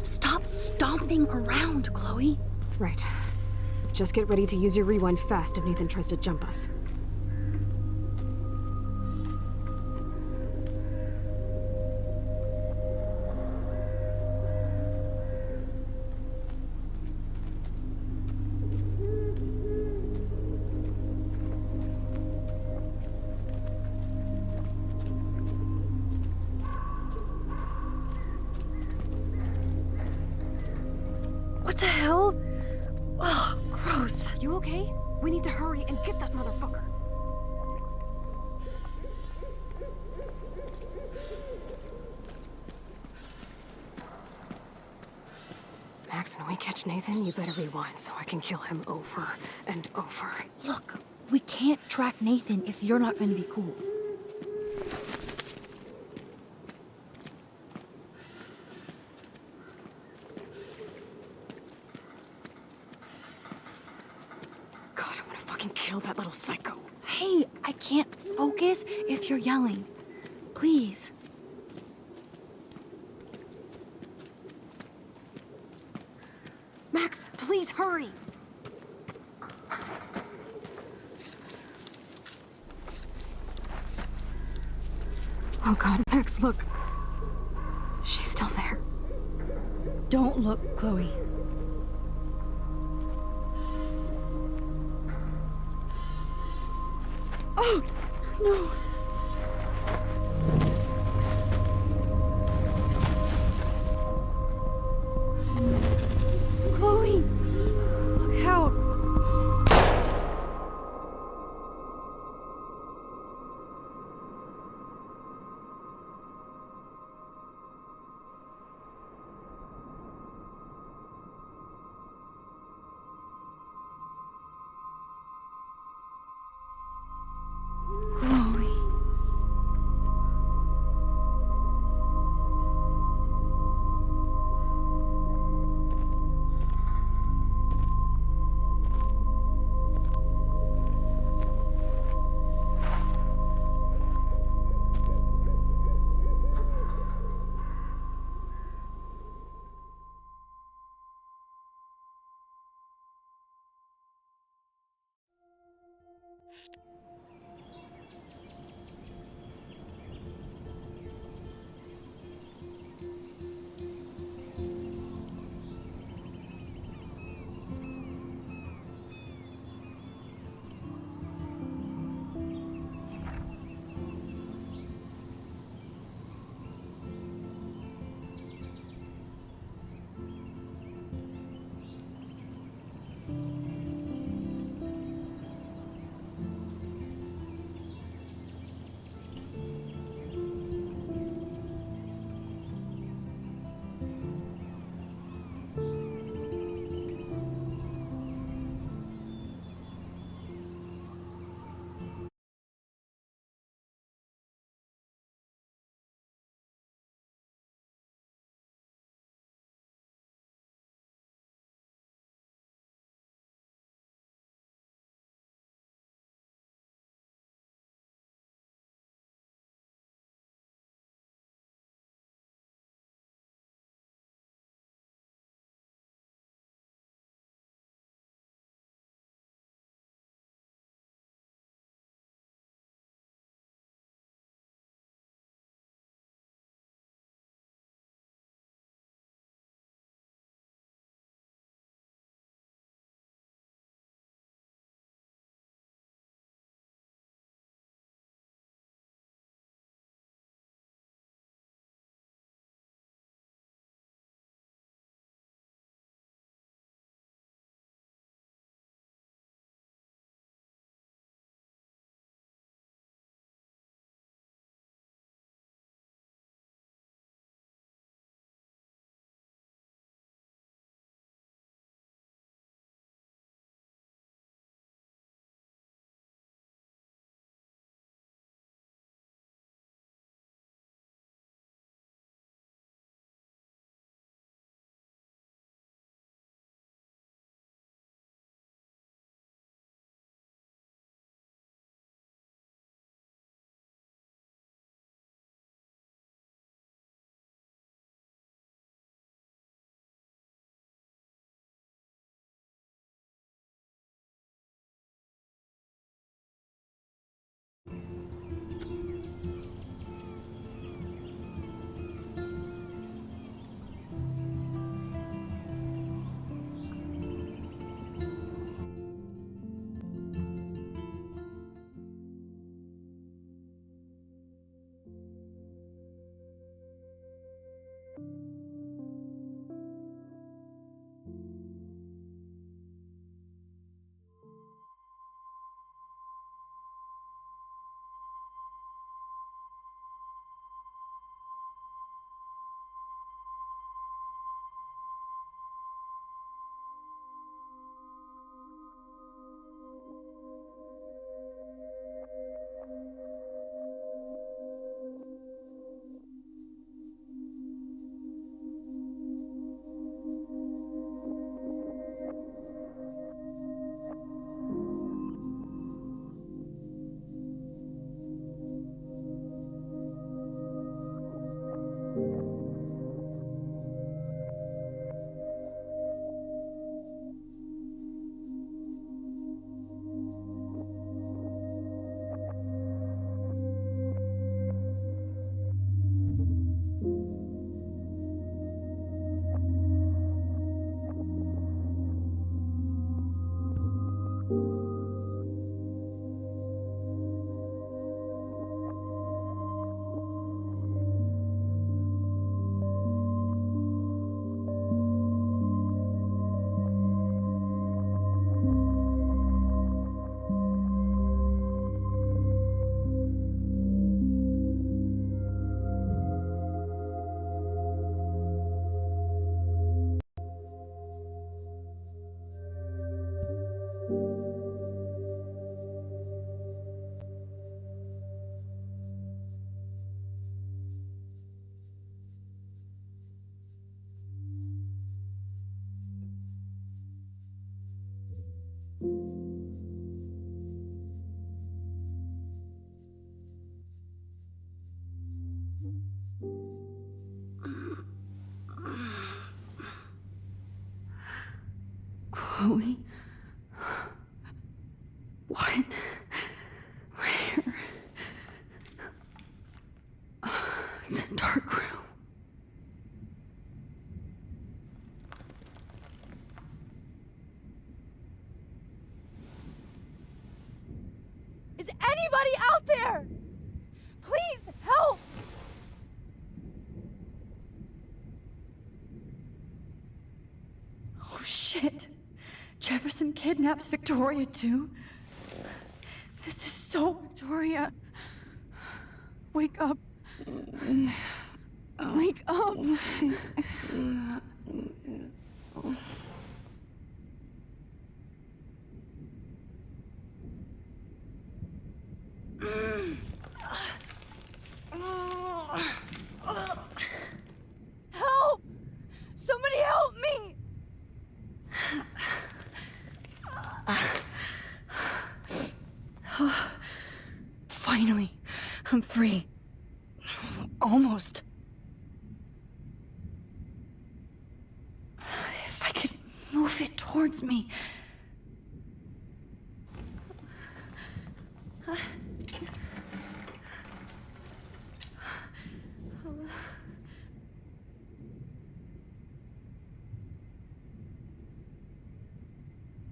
Stop stomping around, Chloe. Right. Just get ready to use your rewind fast if Nathan tries to jump us. What the hell? Ugh, gross. You okay? We need to hurry and get that motherfucker. Max, when we catch Nathan, you better rewind so I can kill him over and over. Look, we can't track Nathan if you're not going to be cool. God, I'm gonna fucking kill that little psycho. Hey, I can't focus if you're yelling. Please. Max, please hurry! Oh God, Max, look. She's still there. Don't look, Chloe. Oh, no. Chloe, look out. Chloe. Chloe? What? Where? It's a dark room. Is anybody out there? Please help! Oh shit. Jefferson kidnaps Victoria too? This is so Victoria. Wake up. Wake up. Help! Somebody help me! Finally, I'm free. Almost. If I could move it towards me.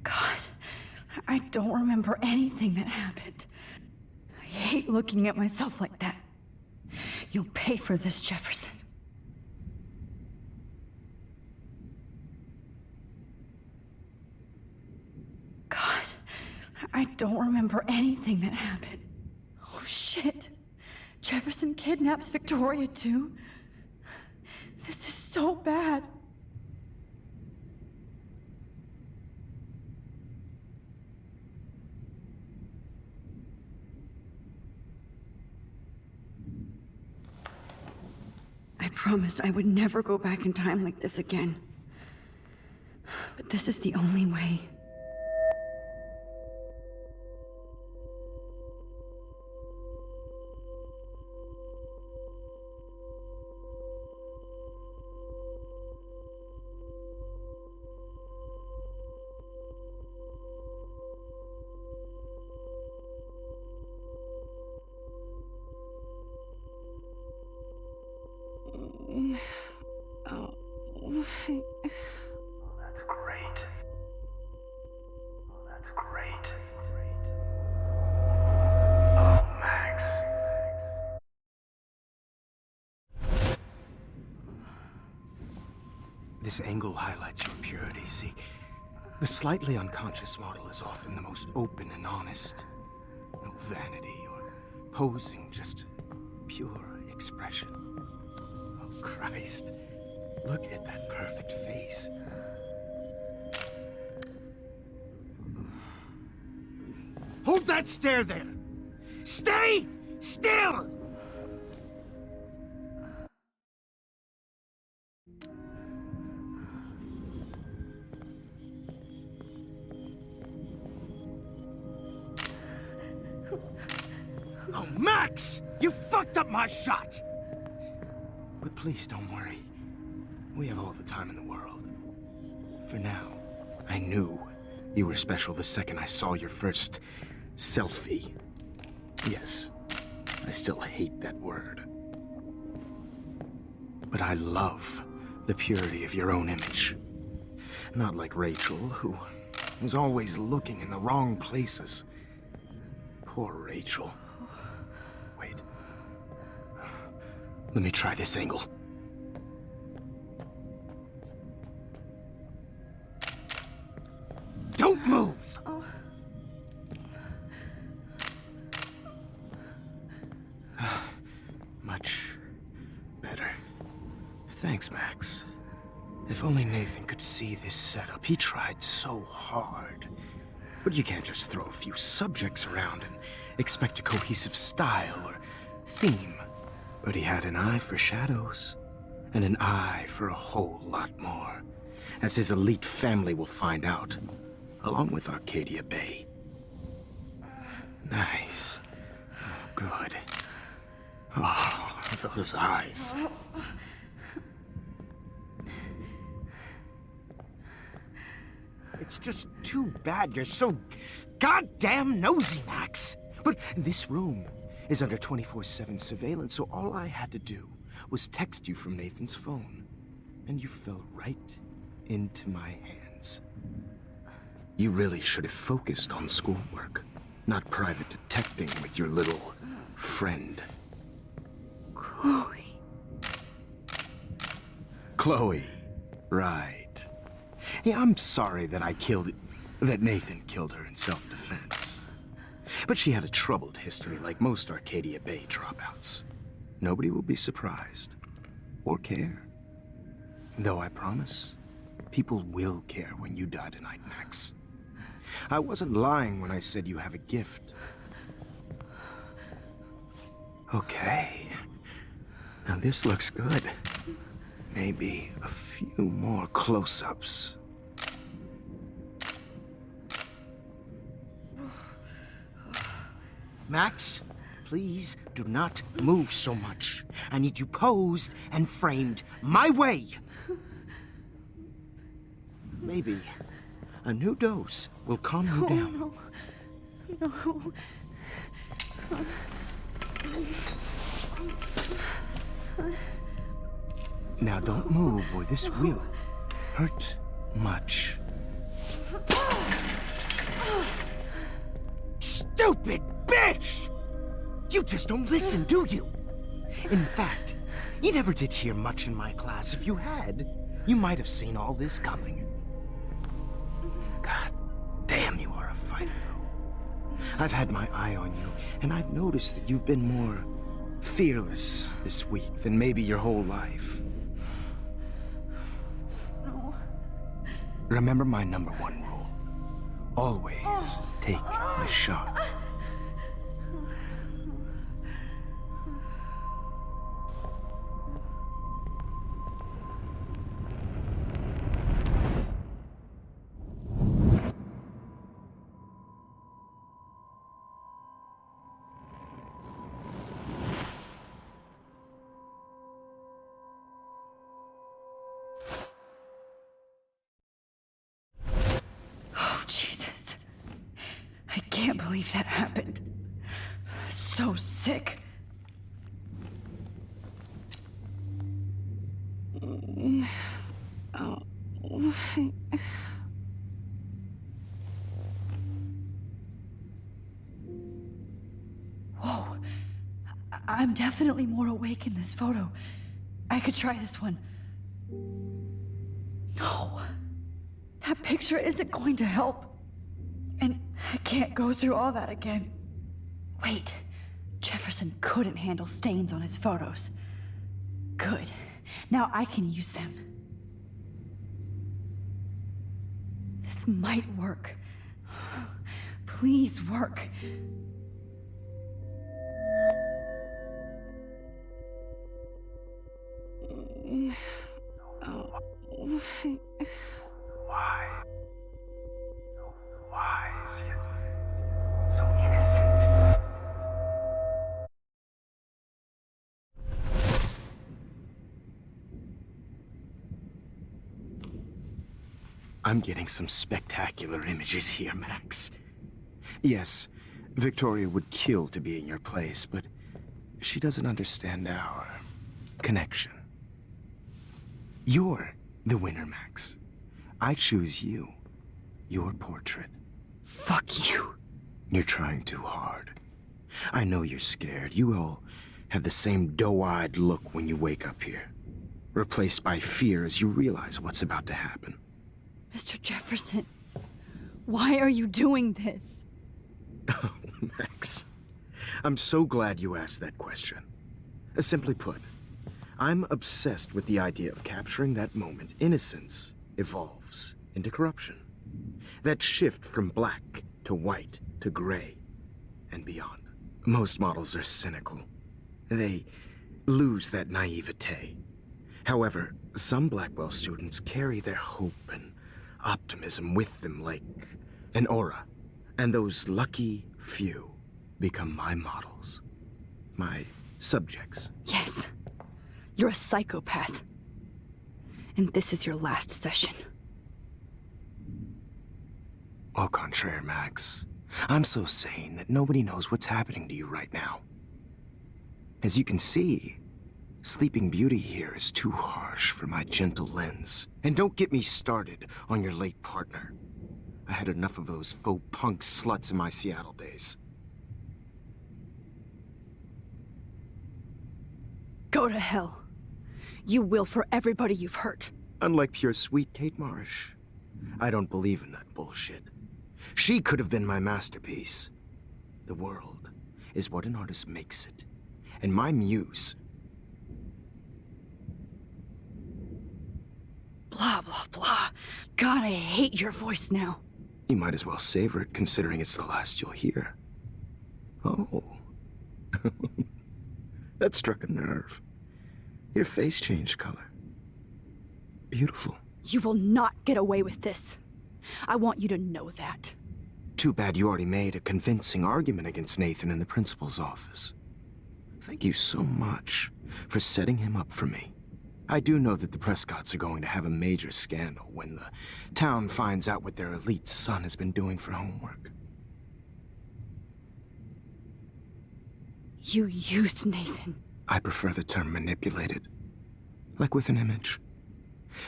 God, I don't remember anything that happened. I hate looking at myself like that. You'll pay for this, Jefferson. God, I don't remember anything that happened. Oh shit. Jefferson kidnaps Victoria too? This is so bad. I promised I would never go back in time like this again. But this is the only way. That's great. That's great. Oh, Max. This angle highlights your purity, see? The slightly unconscious model is often the most open and honest. No vanity or posing, just pure expression. Oh, Christ. Look at that perfect face. Hold that stare there! Stay still! Oh, Max! You fucked up my shot! But please don't worry. We have all the time in the world. For now, I knew you were special the second I saw your first selfie. Yes, I still hate that word. But I love the purity of your own image. Not like Rachel, who was always looking in the wrong places. Poor Rachel. Wait. Let me try this angle. Don't move! Much better. Thanks, Max. If only Nathan could see this setup. He tried so hard. But you can't just throw a few subjects around and expect a cohesive style or theme. But he had an eye for shadows, and an eye for a whole lot more, as his elite family will find out, along with Arcadia Bay. Nice. Oh, good. Oh, those eyes. It's just too bad you're so goddamn nosy, Max. But this room is under 24/7 surveillance, so all I had to do was text you from Nathan's phone. And you fell right into my hands. You really should have focused on schoolwork, not private detecting with your little friend. Chloe. Chloe, right. Yeah, I'm sorry that Nathan killed her in self-defense. But she had a troubled history like most Arcadia Bay dropouts. Nobody will be surprised or care. Though I promise, people will care when you die tonight, Max. I wasn't lying when I said you have a gift. Okay. Now this looks good. Maybe a few more close-ups. Max, please do not move so much. I need you posed and framed my way. Maybe a new dose will calm you down. No. Now don't move or this will hurt much. Stupid bitch! You just don't listen, do you? In fact, you never did hear much in my class. If you had, you might have seen all this coming. God damn, you are a fighter, though. I've had my eye on you, and I've noticed that you've been more fearless this week than maybe your whole life. No. Remember my #1 rule. Always take the shot. Oh, Jesus. I can't believe that happened. So sick. Whoa. I'm definitely more awake in this photo. I could try this one. No. That picture isn't going to help. And I can't go through all that again. Wait. Jefferson couldn't handle stains on his photos. Good. Now I can use them. This might work. Please work. Why? Why is he so innocent? I'm getting some spectacular images here, Max. Yes, Victoria would kill to be in your place, but she doesn't understand our connection. You're the winner, Max. I choose you. Your portrait. Fuck you. You're trying too hard. I know you're scared. You all have the same doe-eyed look when you wake up here. Replaced by fear as you realize what's about to happen. Mr. Jefferson, why are you doing this? Oh, Max. I'm so glad you asked that question. Simply put, I'm obsessed with the idea of capturing that moment innocence evolves into corruption. That shift from black to white to gray and beyond. Most models are cynical. They lose that naivete. However, some Blackwell students carry their hope and optimism with them like an aura. And those lucky few become my models. My subjects. Yes, you're a psychopath. And this is your last session. Au contraire, Max. I'm so sane that nobody knows what's happening to you right now. As you can see, Sleeping Beauty here is too harsh for my gentle lens. And don't get me started on your late partner. I had enough of those faux punk sluts in my Seattle days. Go to hell. You will for everybody you've hurt. Unlike pure sweet Kate Marsh, I don't believe in that bullshit. She could have been my masterpiece. The world is what an artist makes it. And my muse... Blah, blah, blah. God, I hate your voice now. You might as well savor it, considering it's the last you'll hear. Oh. That struck a nerve. Your face changed color. Beautiful. You will not get away with this. I want you to know that. Too bad you already made a convincing argument against Nathan in the principal's office. Thank you so much for setting him up for me. I do know that the Prescotts are going to have a major scandal when the town finds out what their elite son has been doing for homework. You used Nathan. I prefer the term manipulated. Like with an image.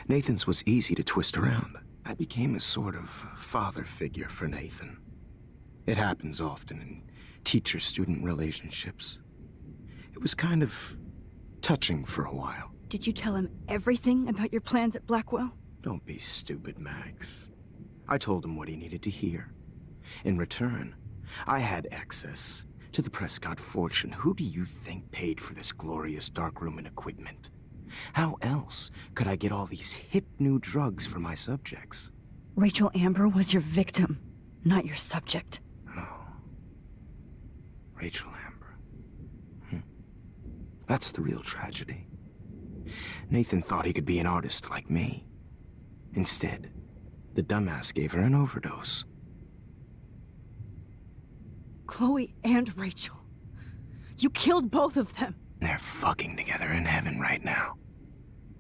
Nathan's was easy to twist around. I became a sort of father figure for Nathan. It happens often in teacher-student relationships. It was kind of touching for a while. Did you tell him everything about your plans at Blackwell? Don't be stupid, Max. I told him what he needed to hear. In return, I had access to the Prescott fortune. Who do you think paid for this glorious darkroom and equipment? How else could I get all these hip new drugs for my subjects? Rachel Amber was your victim, not your subject. Oh. Rachel Amber. That's the real tragedy. Nathan thought he could be an artist like me. Instead, the dumbass gave her an overdose. Chloe and Rachel. You killed both of them. They're fucking together in heaven right now.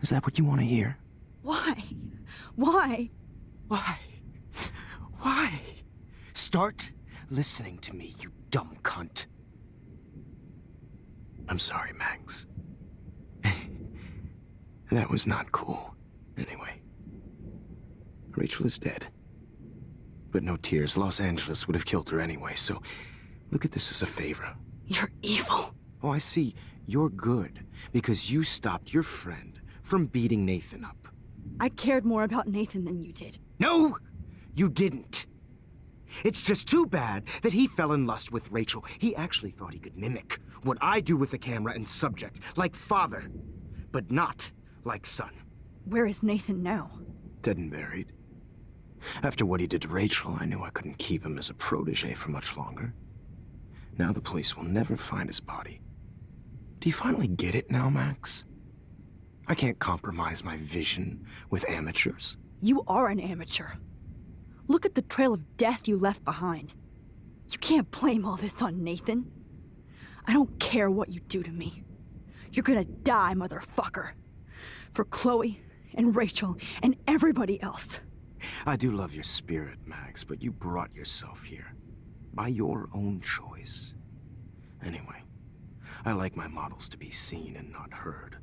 Is that what you want to hear? Why? Why? Why? Why? Start listening to me, you dumb cunt. I'm sorry, Max. That was not cool. Anyway. Rachel is dead. But no tears. Los Angeles would have killed her anyway, so look at this as a favor. You're evil. Oh, I see. You're good because you stopped your friend from beating Nathan up. I cared more about Nathan than you did. No, you didn't. It's just too bad that he fell in lust with Rachel. He actually thought he could mimic what I do with the camera and subject, like father, but not like son. Where is Nathan now? Dead and buried. After what he did to Rachel, I knew I couldn't keep him as a protege for much longer. Now the police will never find his body. Do you finally get it now, Max? I can't compromise my vision with amateurs. You are an amateur. Look at the trail of death you left behind. You can't blame all this on Nathan. I don't care what you do to me. You're gonna die, motherfucker. For Chloe and Rachel and everybody else. I do love your spirit, Max, but you brought yourself here. By your own choice. Anyway, I like my models to be seen and not heard.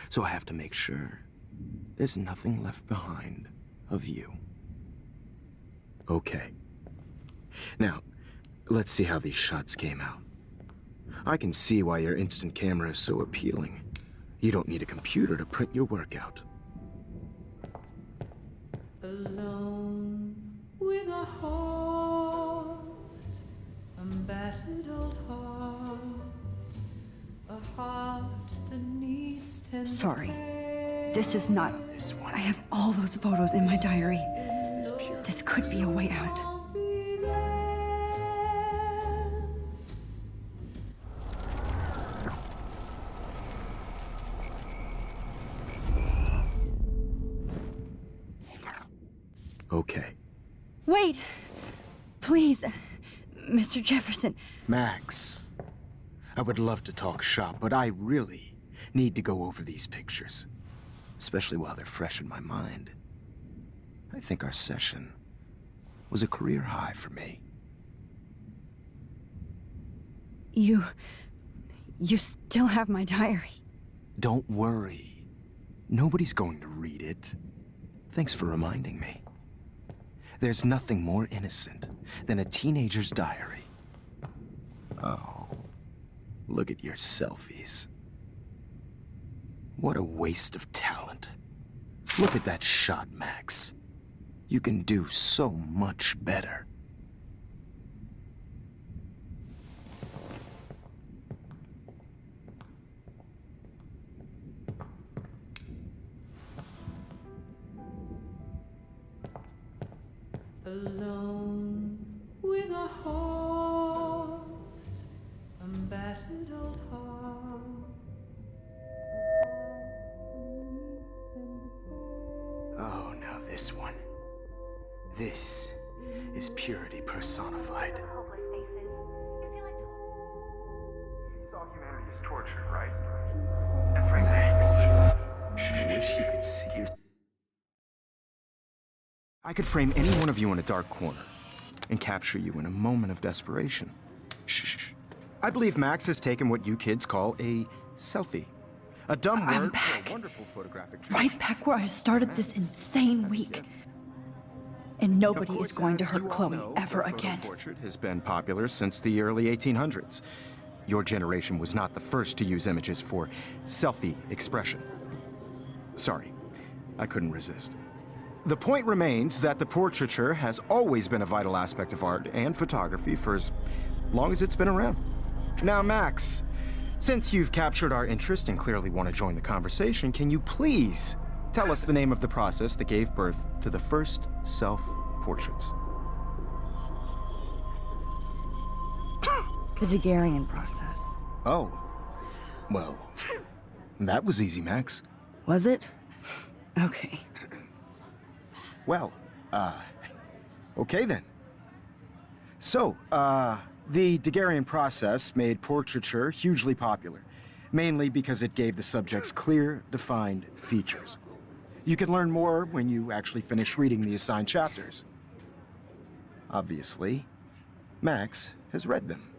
So I have to make sure there's nothing left behind of you. Okay. Now, let's see how these shots came out. I can see why your instant camera is so appealing. You don't need a computer to print your work out. Alone with a heart, a battered old heart, a heart that needs tender Sorry. care. This is not... I have all those photos in my diary. This could be a way out. I'll be there. Okay. Wait! Please, Mr. Jefferson. Max, I would love to talk shop, but I really need to go over these pictures. Especially while they're fresh in my mind. I think our session was a career high for me. You still have my diary. Don't worry. Nobody's going to read it. Thanks for reminding me. There's nothing more innocent than a teenager's diary. Oh, look at your selfies. What a waste of talent. Look at that shot, Max. You can do so much better. Alone with a heart, a battered old heart. Oh, now this one. This is purity personified. Hopeless faces. You feel like All humanity is tortured, right? Max, I wish you could see your... I could frame any one of you in a dark corner and capture you in a moment of desperation. Shh. I believe Max has taken what you kids call a selfie. A dumb I'm word back. for a wonderful photographic Right back where I started this insane week. And nobody is going to hurt Chloe ever again. Portrait has been popular since the early 1800s. Your generation was not the first to use images for selfie expression. Sorry, I couldn't resist. The point remains that the portraiture has always been a vital aspect of art and photography for as long as it's been around. Now, Max, since you've captured our interest and clearly want to join the conversation, can you please tell us the name of the process that gave birth to the first self-portraits? The Daguerrean process. Oh, well, that was easy, Max. Was it? Okay. Well, okay then. So, the Daguerrean process made portraiture hugely popular, mainly because it gave the subjects clear, defined features. You can learn more when you actually finish reading the assigned chapters. Obviously, Max has read them.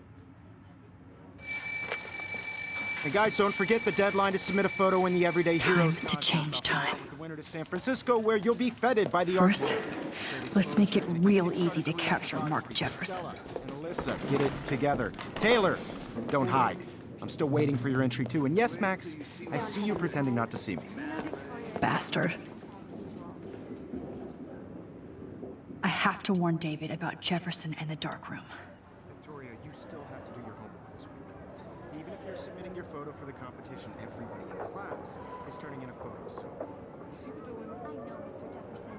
And guys, don't forget the deadline to submit a photo in the Everyday Heroes to change time. The winner to San Francisco, where you'll be feted by the First, art. let's make it real easy to capture Mark Jefferson. And Alyssa, get it together. Taylor, don't hide. I'm still waiting for your entry too. And yes, Max, I see you pretending not to see me. Bastard. I have to warn David about Jefferson and the dark room. Victoria, you still have to do your homework this week. Even if you're submitting your photo for the competition, everybody in class is turning in a photo. So, you see the dilemma? I know, Mr. Jefferson.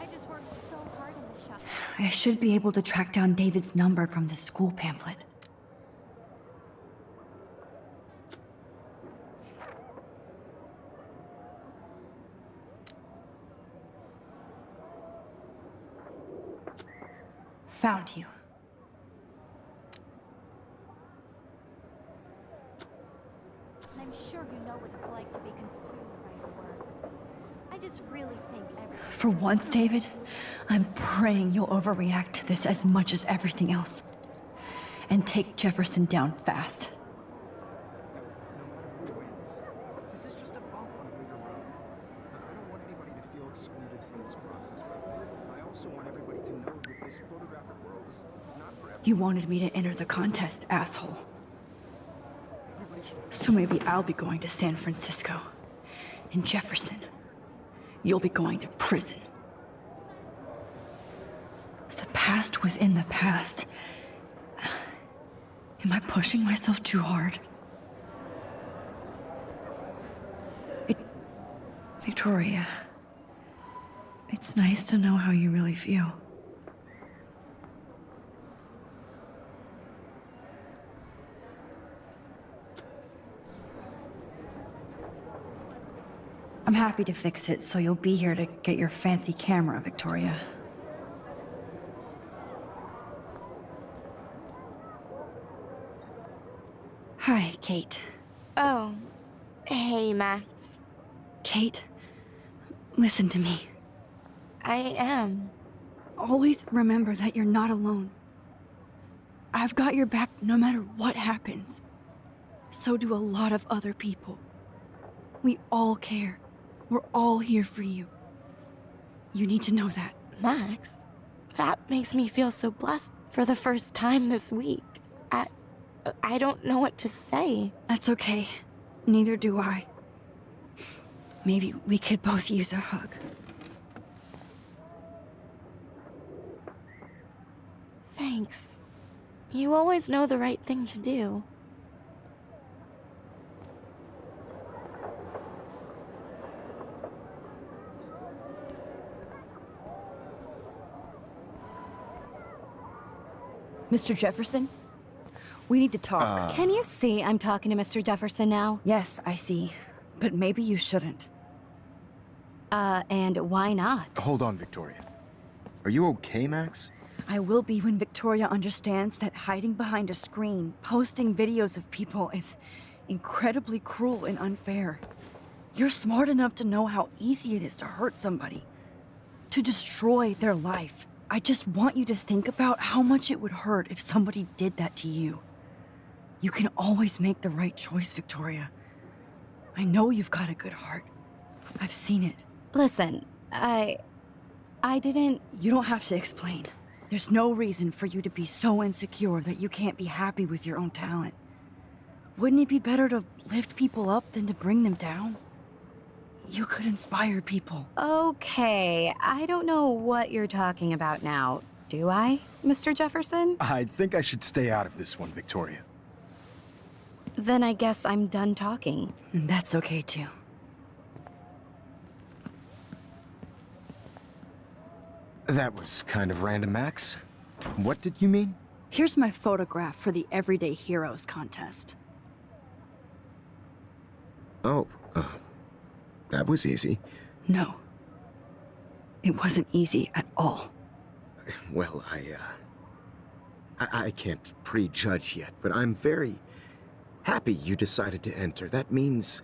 I just worked so hard in the shop. I should be able to track down David's number from the school pamphlet. Found you. I'm sure you know what it's like to be consumed by your work. I just really think everything... For once, David, I'm praying you'll overreact to this as much as everything else. And take Jefferson down fast. No matter who wins, this is just a bump on a bigger road. I don't want anybody to feel excluded from this process, but I also want everybody to know that this photographic world is not for everyone. You wanted me to enter the contest, asshole. So maybe I'll be going to San Francisco. And Jefferson, you'll be going to prison. The past within the past. Am I pushing myself too hard? Victoria, it's nice to know how you really feel. I'm happy to fix it, so you'll be here to get your fancy camera, Victoria. Hi, Kate. Oh, hey, Max. Kate, listen to me. I am. always remember that you're not alone. I've got your back no matter what happens. So do a lot of other people. We all care. We're all here for you. You need to know that. Max, that makes me feel so blessed for the first time this week. I don't know what to say. That's okay. Neither do I. Maybe we could both use a hug. Thanks. You always know the right thing to do. Mr. Jefferson? We need to talk. Can you see I'm talking to Mr. Jefferson now? Yes, I see. But maybe you shouldn't. And why not? Hold on, Victoria. Are you okay, Max? I will be when Victoria understands that hiding behind a screen, posting videos of people is incredibly cruel and unfair. You're smart enough to know how easy it is to hurt somebody, to destroy their life. I just want you to think about how much it would hurt if somebody did that to you. You can always make the right choice, Victoria. I know you've got a good heart. I've seen it. Listen, I didn't... You don't have to explain. There's no reason for you to be so insecure that you can't be happy with your own talent. Wouldn't it be better to lift people up than to bring them down? You could inspire people. Okay, I don't know what you're talking about now. Do I, Mr. Jefferson? I think I should stay out of this one, Victoria. Then I guess I'm done talking. And that's okay too. That was kind of random, Max. What did you mean? Here's my photograph for the Everyday Heroes contest. Oh, that was easy. No. It wasn't easy at all. Well, I can't prejudge yet, but I'm very happy you decided to enter. That means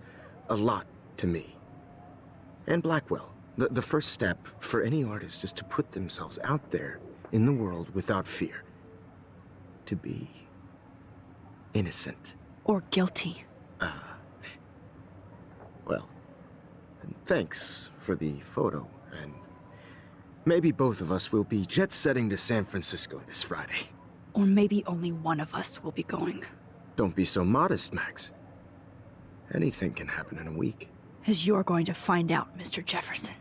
a lot to me. And Blackwell. The first step for any artist is to put themselves out there in the world without fear. To be innocent. Or guilty. Well, thanks for the photo, and maybe both of us will be jet-setting to San Francisco this Friday. Or maybe only one of us will be going. Don't be so modest, Max. Anything can happen in a week. As you're going to find out, Mr. Jefferson.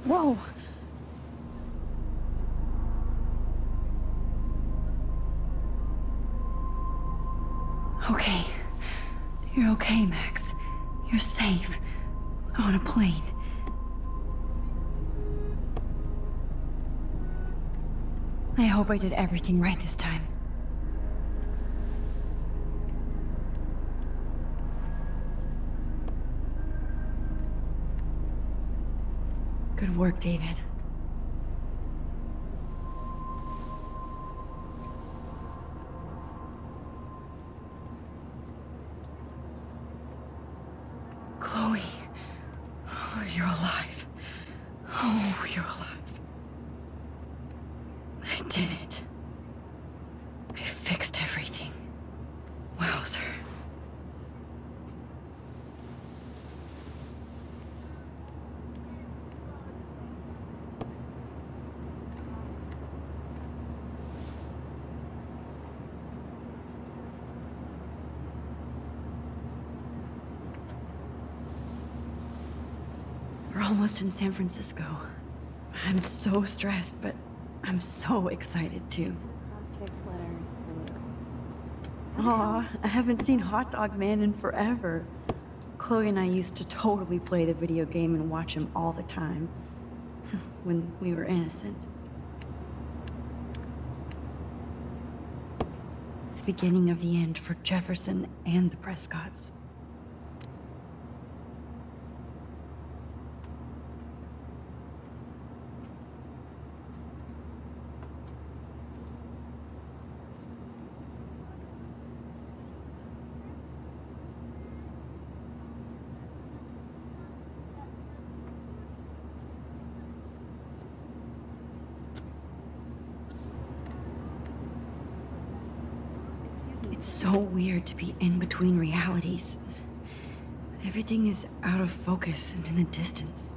Whoa! Okay. You're okay, Max. You're safe. On a plane. I hope I did everything right this time. Good work, David. you're alive. Oh, you're alive. I did it. I fixed everything. Wowzer. We're almost in San Francisco. I'm so stressed, but I'm so excited too. 6 letters, blue. Aw, I haven't seen Hot Dog Man in forever. Chloe and I used to totally play the video game and watch him all the time. When we were innocent. The beginning of the end for Jefferson and the Prescotts. It's so weird to be in between realities. Everything is out of focus and in the distance.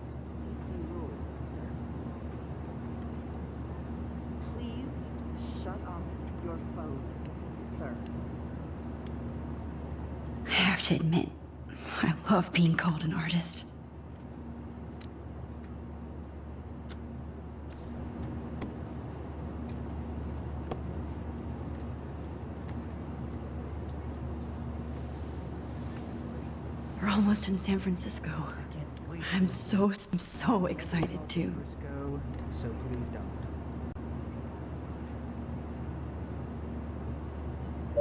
Please shut off your phone, sir. I have to admit, I love being called an artist. We're almost in San Francisco. I'm so excited too. So please don't.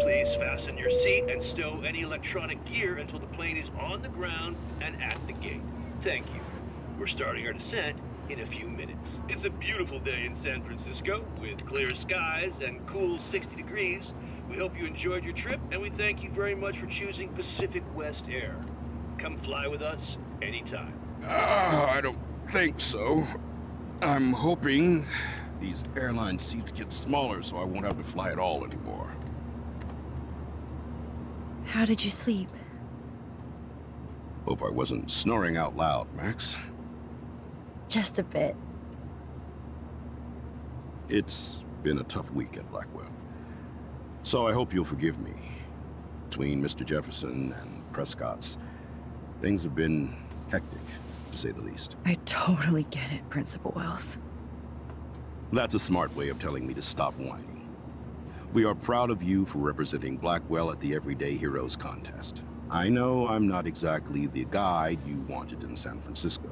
Please fasten your seat and stow any electronic gear until the plane is on the ground and at the gate. Thank you. We're starting our descent in a few minutes. It's a beautiful day in San Francisco with clear skies and cool 60 degrees. We hope you enjoyed your trip, and we thank you very much for choosing Pacific West Air. Come fly with us anytime. I don't think so. I'm hoping these airline seats get smaller so I won't have to fly at all anymore. How did you sleep? Hope I wasn't snoring out loud, Max. Just a bit. It's been a tough week at Blackwell. So I hope you'll forgive me. Between Mr. Jefferson and Prescott's, things have been hectic, to say the least. I totally get it, Principal Wells. That's a smart way of telling me to stop whining. We are proud of you for representing Blackwell at the Everyday Heroes contest. I know I'm not exactly the guide you wanted in San Francisco,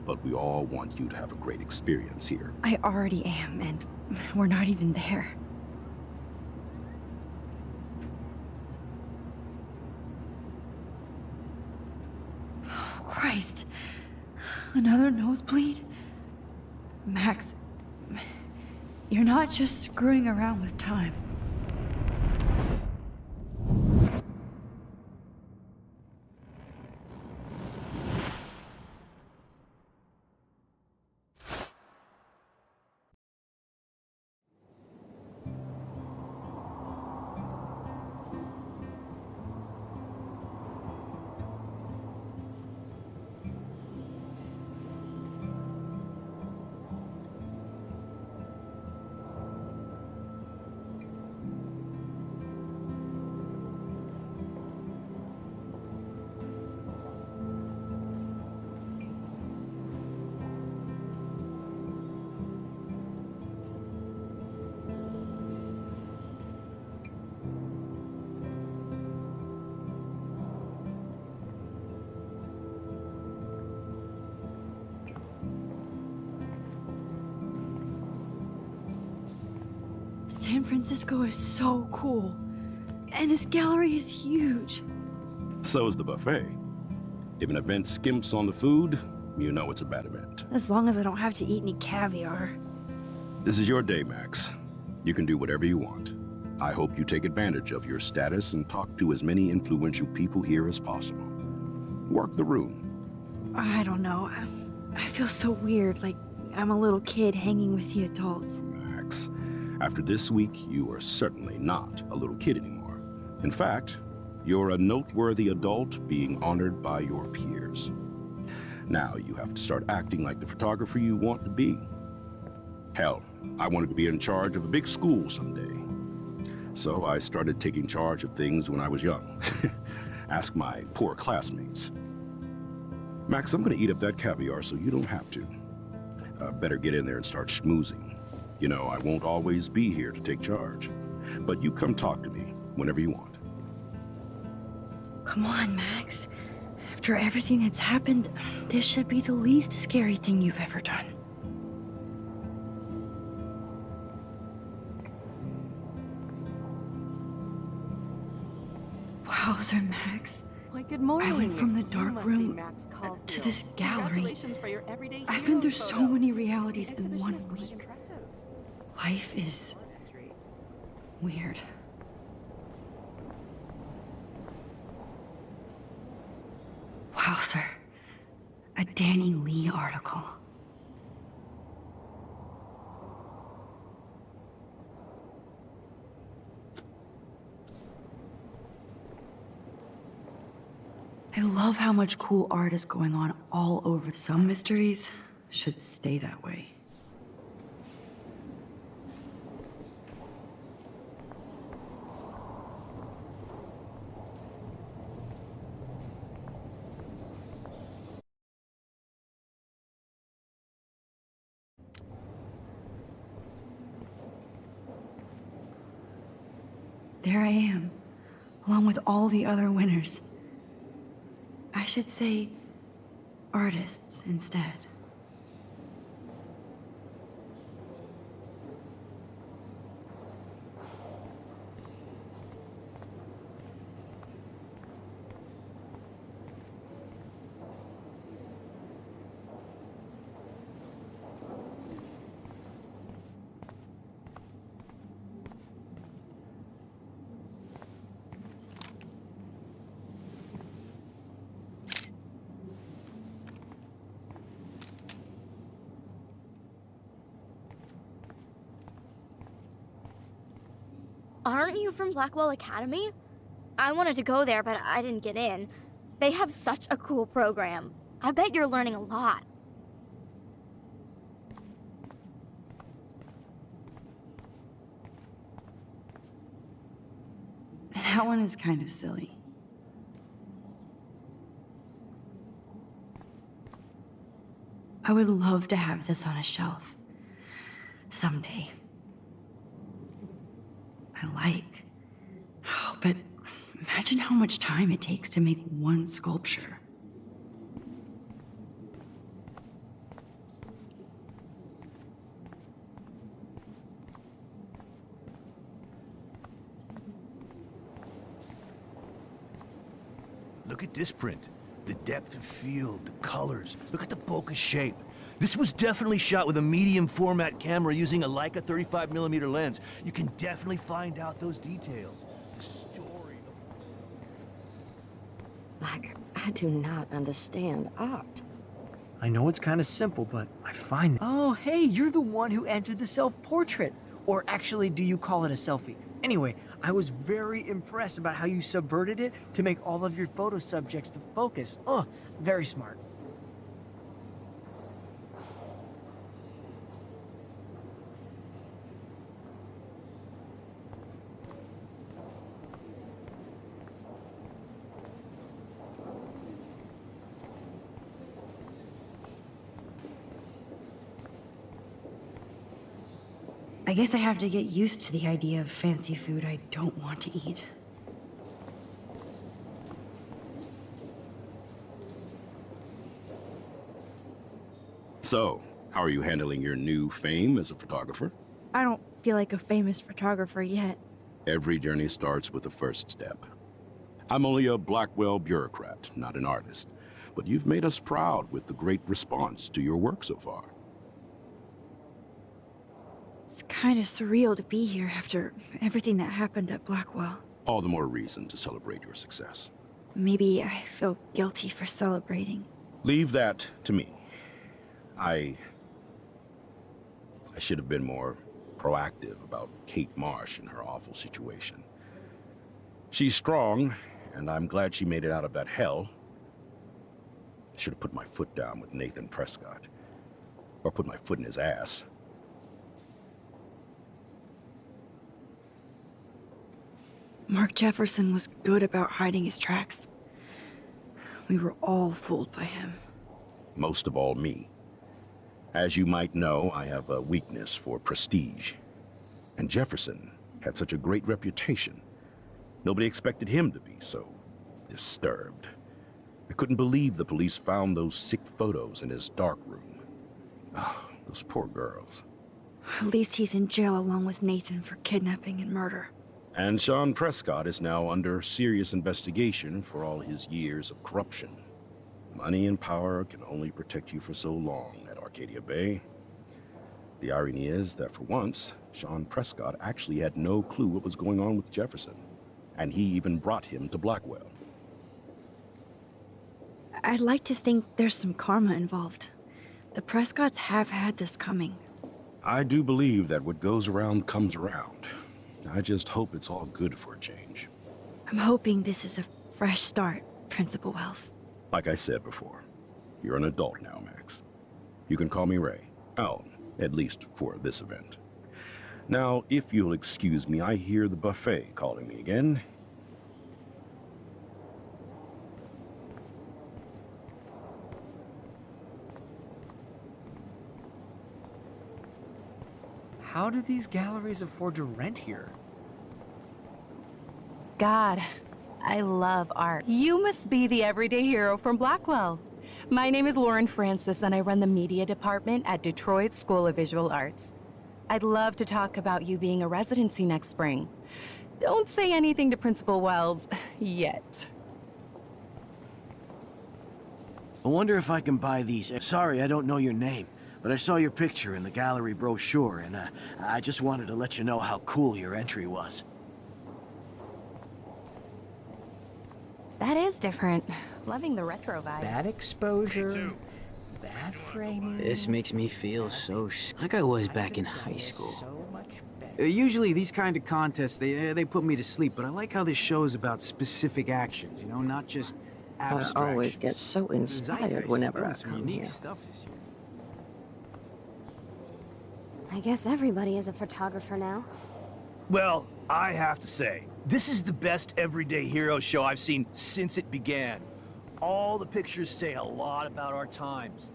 but we all want you to have a great experience here. I already am, and we're not even there. Oh, Christ. Another nosebleed? Max, you're not just screwing around with time. San Francisco is so cool. And this gallery is huge. So is the buffet. If an event skimps on the food, you know it's a bad event. As long as I don't have to eat any caviar. This is your day, Max. You can do whatever you want. I hope you take advantage of your status and talk to as many influential people here as possible. Work the room. I don't know. I feel so weird, like I'm a little kid hanging with the adults. Max, after this week, you are certainly not a little kid anymore. In fact, you're a noteworthy adult being honored by your peers. Now you have to start acting like the photographer you want to be. Hell, I wanted to be in charge of a big school someday. So I started taking charge of things when I was young. Ask my poor classmates. Max, I'm gonna eat up that caviar so you don't have to. Better get in there and start schmoozing. You know, I won't always be here to take charge. But you come talk to me whenever you want. Come on, Max. After everything that's happened, this should be the least scary thing you've ever done. Wowzer, Max. Why, good morning. I went from the You dark must be room Max to Caulfield. this gallery. Congratulations for your everyday I've been through heroes so photo. many realities The in exhibition one is quite week. impressive. Life is weird. Wowzer. A Danny Lee article. I love how much cool art is going on all over. Some mysteries should stay that way. There I am, along with all the other winners. I should say artists instead. Aren't you from Blackwell Academy? I wanted to go there, but I didn't get in. They have such a cool program. I bet you're learning a lot. That one is kind of silly. I would love to have this on a shelf. Someday. I like. Oh, but imagine how much time it takes to make one sculpture. Look at this print. The depth of field, the colors. Look at the bokeh shape. This was definitely shot with a medium format camera using a Leica 35mm lens. You can definitely find out those details. The story Like, I do not understand art. I know it's kind of simple, but I find... Oh, hey, you're the one who entered the self-portrait. Or actually, do you call it a selfie? Anyway, I was very impressed about how you subverted it to make all of your photo subjects to focus. Oh, very smart. I guess I have to get used to the idea of fancy food I don't want to eat. So, how are you handling your new fame as a photographer? I don't feel like a famous photographer yet. Every journey starts with the first step. I'm only a Blackwell bureaucrat, not an artist. But you've made us proud with the great response to your work so far. It's kind of surreal to be here after everything that happened at Blackwell. All the more reason to celebrate your success. Maybe I feel guilty for celebrating. Leave that to me. I should have been more proactive about Kate Marsh and her awful situation. She's strong, and I'm glad she made it out of that hell. I should have put my foot down with Nathan Prescott. Or put my foot in his ass. Mark Jefferson was good about hiding his tracks. We were all fooled by him. Most of all, me. As you might know, I have a weakness for prestige. And Jefferson had such a great reputation. Nobody expected him to be so disturbed. I couldn't believe the police found those sick photos in his dark room. Oh, those poor girls. At least he's in jail along with Nathan for kidnapping and murder. And Sean Prescott is now under serious investigation for all his years of corruption. Money and power can only protect you for so long at Arcadia Bay. The irony is that for once, Sean Prescott actually had no clue what was going on with Jefferson. And he even brought him to Blackwell. I'd like to think there's some karma involved. The Prescotts have had this coming. I do believe that what goes around comes around. I just hope it's all good for a change. I'm hoping this is a fresh start, Principal Wells. Like I said before, you're an adult now, Max. You can call me Ray. Oh, at least for this event. Now, if you'll excuse me, I hear the buffet calling me again. How do these galleries afford to rent here? God, I love art. You must be the everyday hero from Blackwell. My name is Lauren Francis, and I run the media department at Detroit School of Visual Arts. I'd love to talk about you being a residency next spring. Don't say anything to Principal Wells yet. I wonder if I can buy these. Sorry, I don't know your name, but I saw your picture in the gallery brochure, and I just wanted to let you know how cool your entry was. That is different. Loving the retro vibe. Bad exposure, bad framing. This makes me feel so like I was back in high school. So much better. Usually these kind of contests, they put me to sleep, but I like how this show is about specific actions, you know, not just abstractions. I always get so inspired whenever I come here. I guess everybody is a photographer now. Well, I have to say, this is the best everyday hero show I've seen since it began. All the pictures say a lot about our times.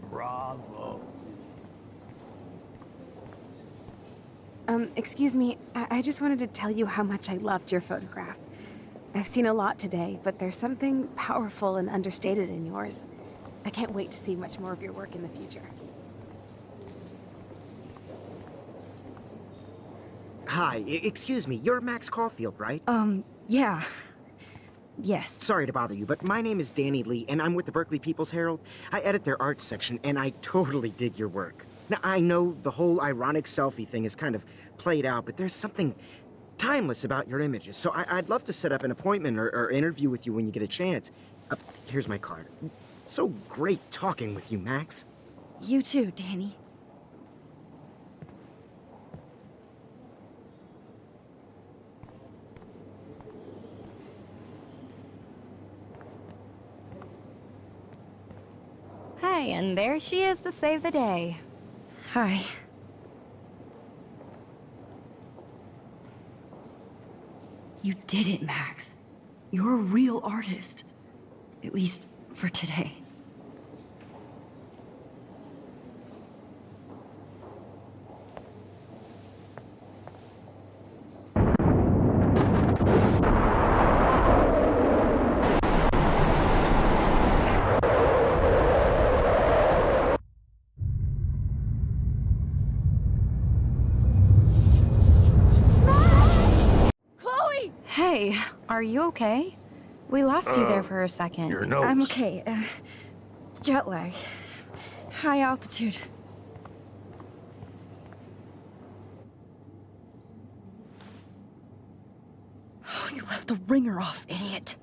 Bravo. Excuse me, I just wanted to tell you how much I loved your photograph. I've seen a lot today, but there's something powerful and understated in yours. I can't wait to see much more of your work in the future. Hi, excuse me, you're Max Caulfield, right? Yeah. Yes. Sorry to bother you, but my name is Danny Lee, and I'm with the Berkeley People's Herald. I edit their arts section, and I totally dig your work. Now, I know the whole ironic selfie thing is kind of played out, but there's something timeless about your images, so I'd love to set up an appointment or interview with you when you get a chance. Here's my card. So great talking with you, Max. You too, Danny. Hi, and there she is to save the day. Hi. You did it, Max. You're a real artist. At least for today. Hey, are you okay? We lost you there for a second. Your nose. I'm okay. Jet lag. High altitude. Oh, you left the ringer off, idiot.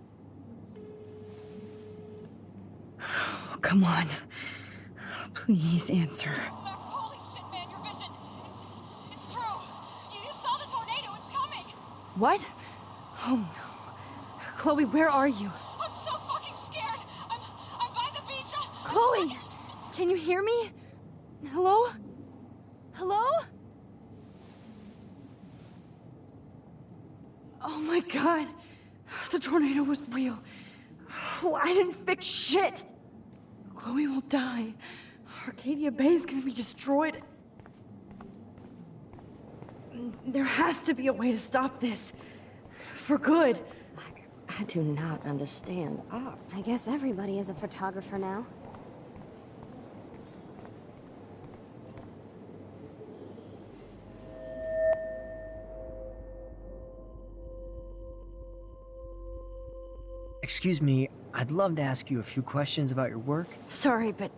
Oh, come on. Please answer. Max, holy shit, man, your vision. It's true. You saw the tornado. It's coming. What? Oh no. Chloe, where are you? I'm so fucking scared. I'm by the beach. Chloe! Can you hear me? Hello? Hello? Oh my god. The tornado was real. Oh, I didn't fix shit. Chloe will die. Arcadia Bay is gonna be destroyed. There has to be a way to stop this. For good. I do not understand art. I guess everybody is a photographer now. Excuse me, I'd love to ask you a few questions about your work. Sorry, but...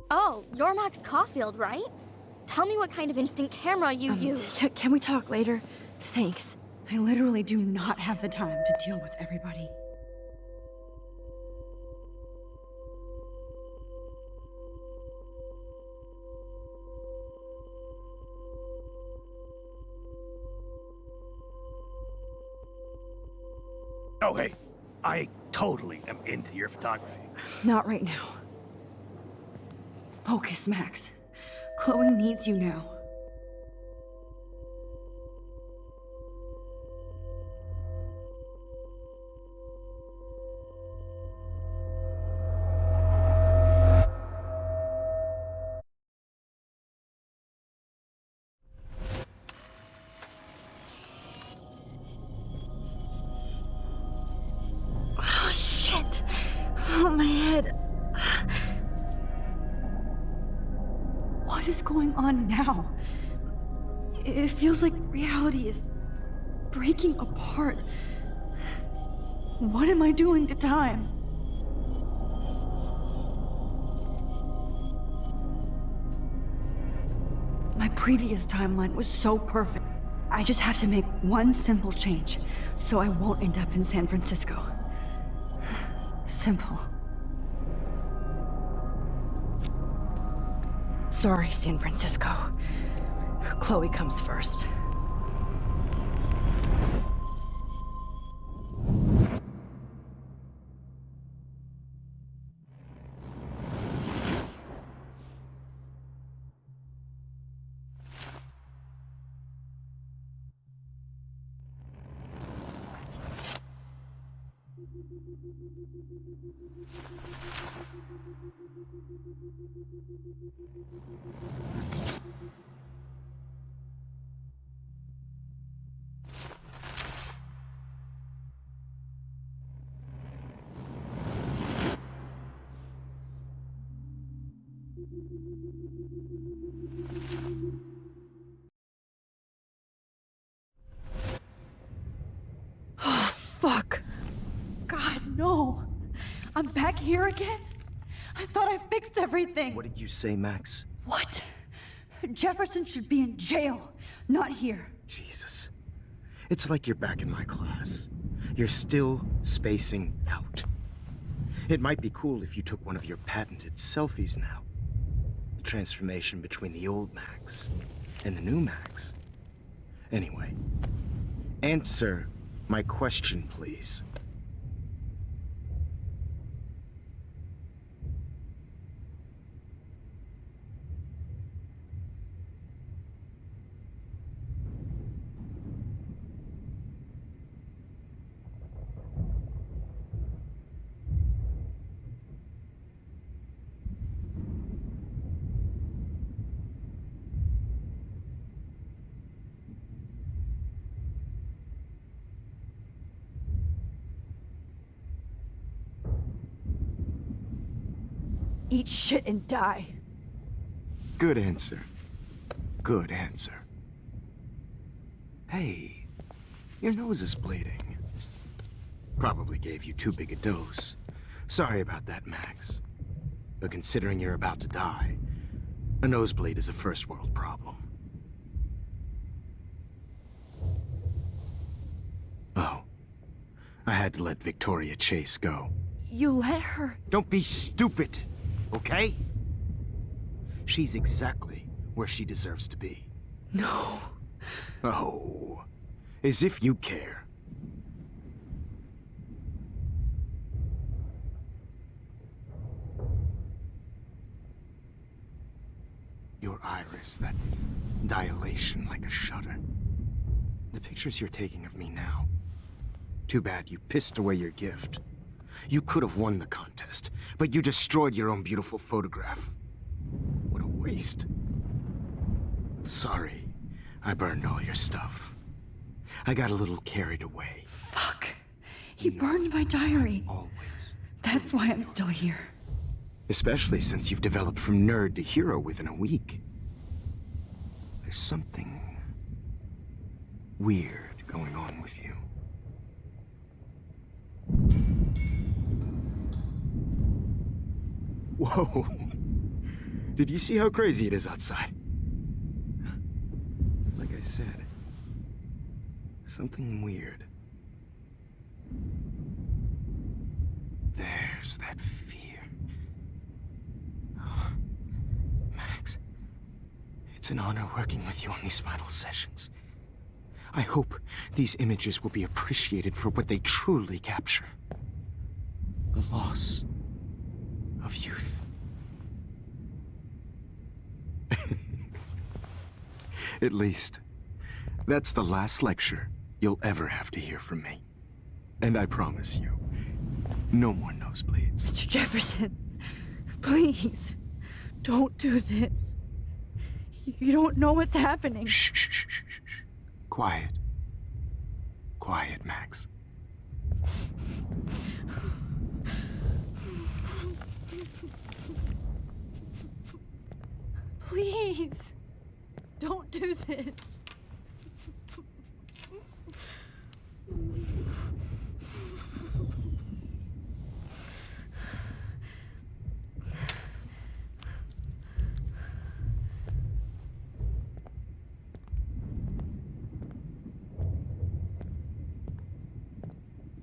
Oh, you're Max Caulfield, right? Tell me what kind of instant camera you use. Can we talk later? Thanks. I literally do not have the time to deal with everybody. Oh, hey, I totally am into your photography. Not right now. Focus, Max. Chloe needs you now. Oh, shit. Oh, my head. What is going on now? It feels like reality is breaking apart. What am I doing to time? My previous timeline was so perfect. I just have to make one simple change, so I won't end up in San Francisco. Simple. Sorry, San Francisco. Chloe comes first. Oh, fuck. God, no. I'm back here again? I thought I fixed everything. What did you say, Max? What? Jefferson should be in jail, not here. Jesus. It's like you're back in my class. You're still spacing out. It might be cool if you took one of your patented selfies now. The transformation between the old Max and the new Max. Anyway, answer my question, please. Eat shit and die. Good answer. Good answer. Hey, your nose is bleeding. Probably gave you too big a dose. Sorry about that, Max. But considering you're about to die, A nosebleed is a first world problem. Oh. I had to let Victoria Chase go. You let her... Don't be stupid, okay? She's exactly where she deserves to be. No. Oh. As if you care. Your iris, that dilation like a shutter. The pictures you're taking of me now. Too bad you pissed away your gift. You could have won the contest, but you destroyed your own beautiful photograph. What a waste. Sorry, I burned all your stuff. I got a little carried away. Fuck. He burned my diary. Always. That's why I'm still here. Especially since you've developed from nerd to hero within a week. There's something weird going on with you. Whoa! Did you see how crazy it is outside? Like I said, something weird. There's that fear. Oh, Max, it's an honor working with you on these final sessions. I hope these images will be appreciated for what they truly capture. The loss of youth. At least, that's the last lecture you'll ever have to hear from me. And I promise you, no more nosebleeds. Mr. Jefferson, please, don't do this. You don't know what's happening. Shh, shh, shh, shh, shh. Quiet. Quiet, Max. Please, don't do this.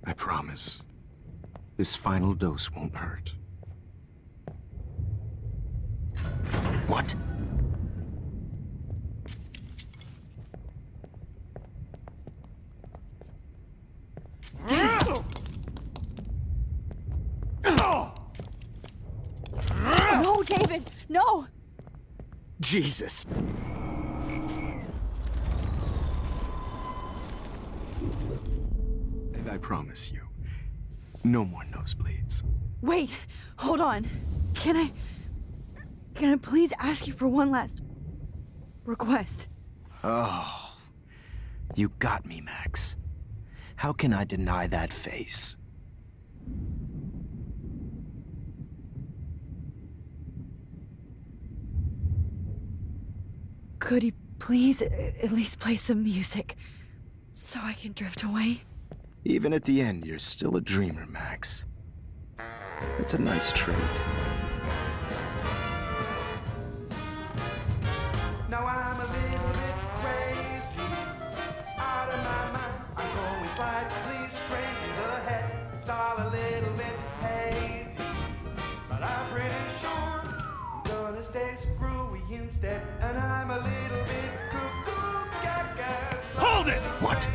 I promise, this final dose won't hurt. What? No, David, no! Jesus! And I promise you, no more nosebleeds. Wait, hold on. Can I please ask you for one last request? Oh, you got me, Max. How can I deny that face? Could you please at least play some music so I can drift away? Even at the end, you're still a dreamer, Max. It's a nice trait. Now I'm a little bit crazy, out of my mind. I'm going slightly strange in the head. It's all a little bit hazy, but I'm pretty sure I'm gonna stay screwy instead. And I'm a little bit cuckoo gaga. Hold it! What?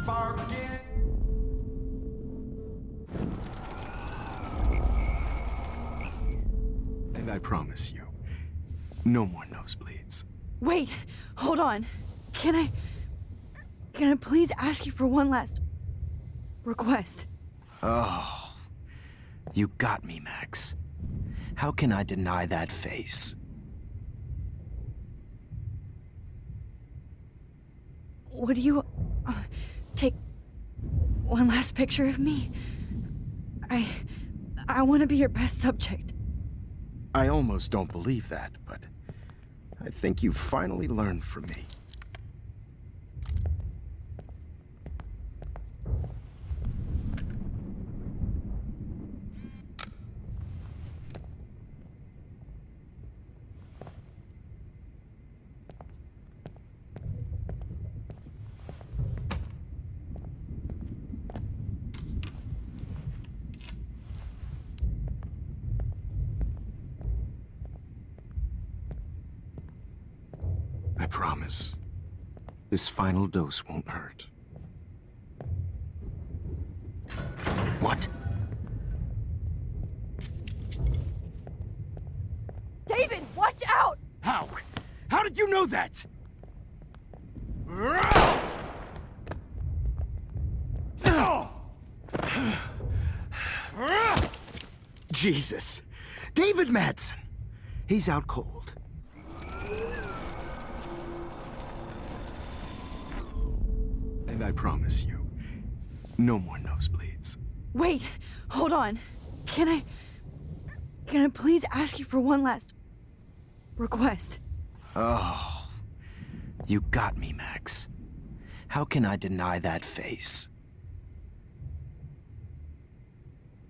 Barking. And I promise you, no more nosebleeds. Wait, hold on. Can I please ask you for one last request? Oh, you got me, Max. How can I deny that face? Would you take one last picture of me? I want to be your best subject. I almost don't believe that, but I think you've finally learned from me. I promise. This final dose won't hurt. What? David, watch out! How? How did you know that? Jesus. David Madsen. He's out cold. And I promise you, no more nosebleeds. Wait, hold on. Can I please ask you for one last request? Oh, you got me, Max. How can I deny that face?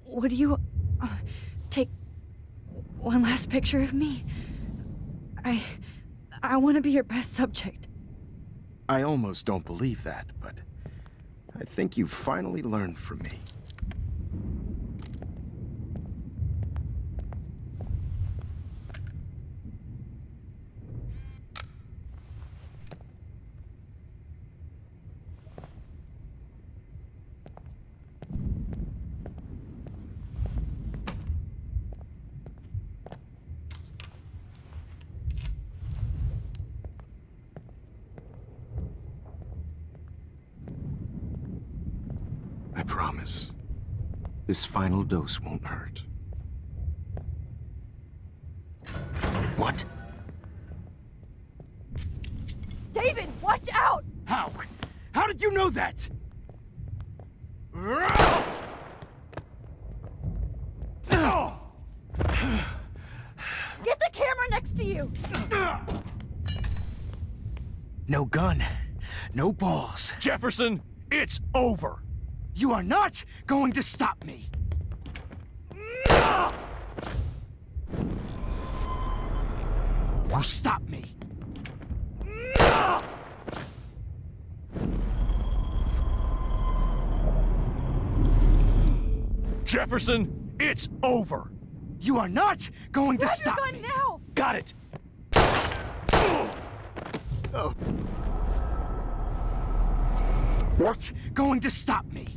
Would you take one last picture of me? I want to be your best subject. I almost don't believe that, but I think you've finally learned from me. I promise. This final dose won't hurt. What? David, watch out! How? How did you know that? Get the camera next to you! No gun. No balls. Jefferson, it's over. You are not going to stop me. Or stop me. Jefferson, it's over. You are not going to stop Grab me. your gun now! Got it. Oh. What's going to stop me?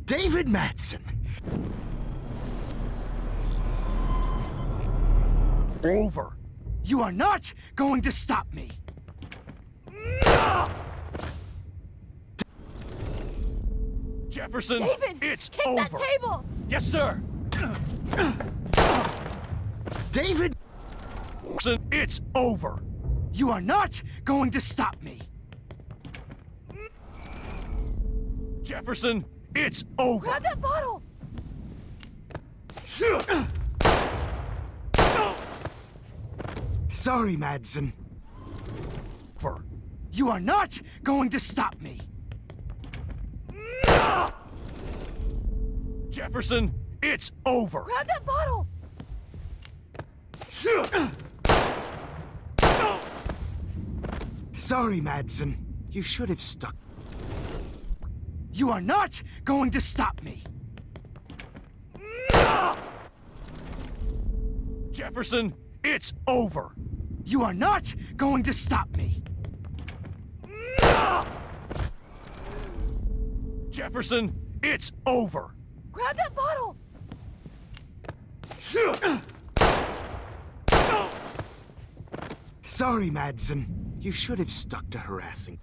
David Madsen. Over. You are not going to stop me. Jefferson, David, it's kick over. that table! Yes, sir. David! Jefferson, it's over. You are not going to stop me. Jefferson, it's over. Grab that bottle! Sorry, Madsen. You are not going to stop me. Jefferson, it's over. Grab that bottle! Sorry, Madsen. You should have stuck. You are not going to stop me. Jefferson, it's over. You are not going to stop me. Jefferson, it's over. Grab that bottle! Sorry, Madsen. You should have stuck to harassing.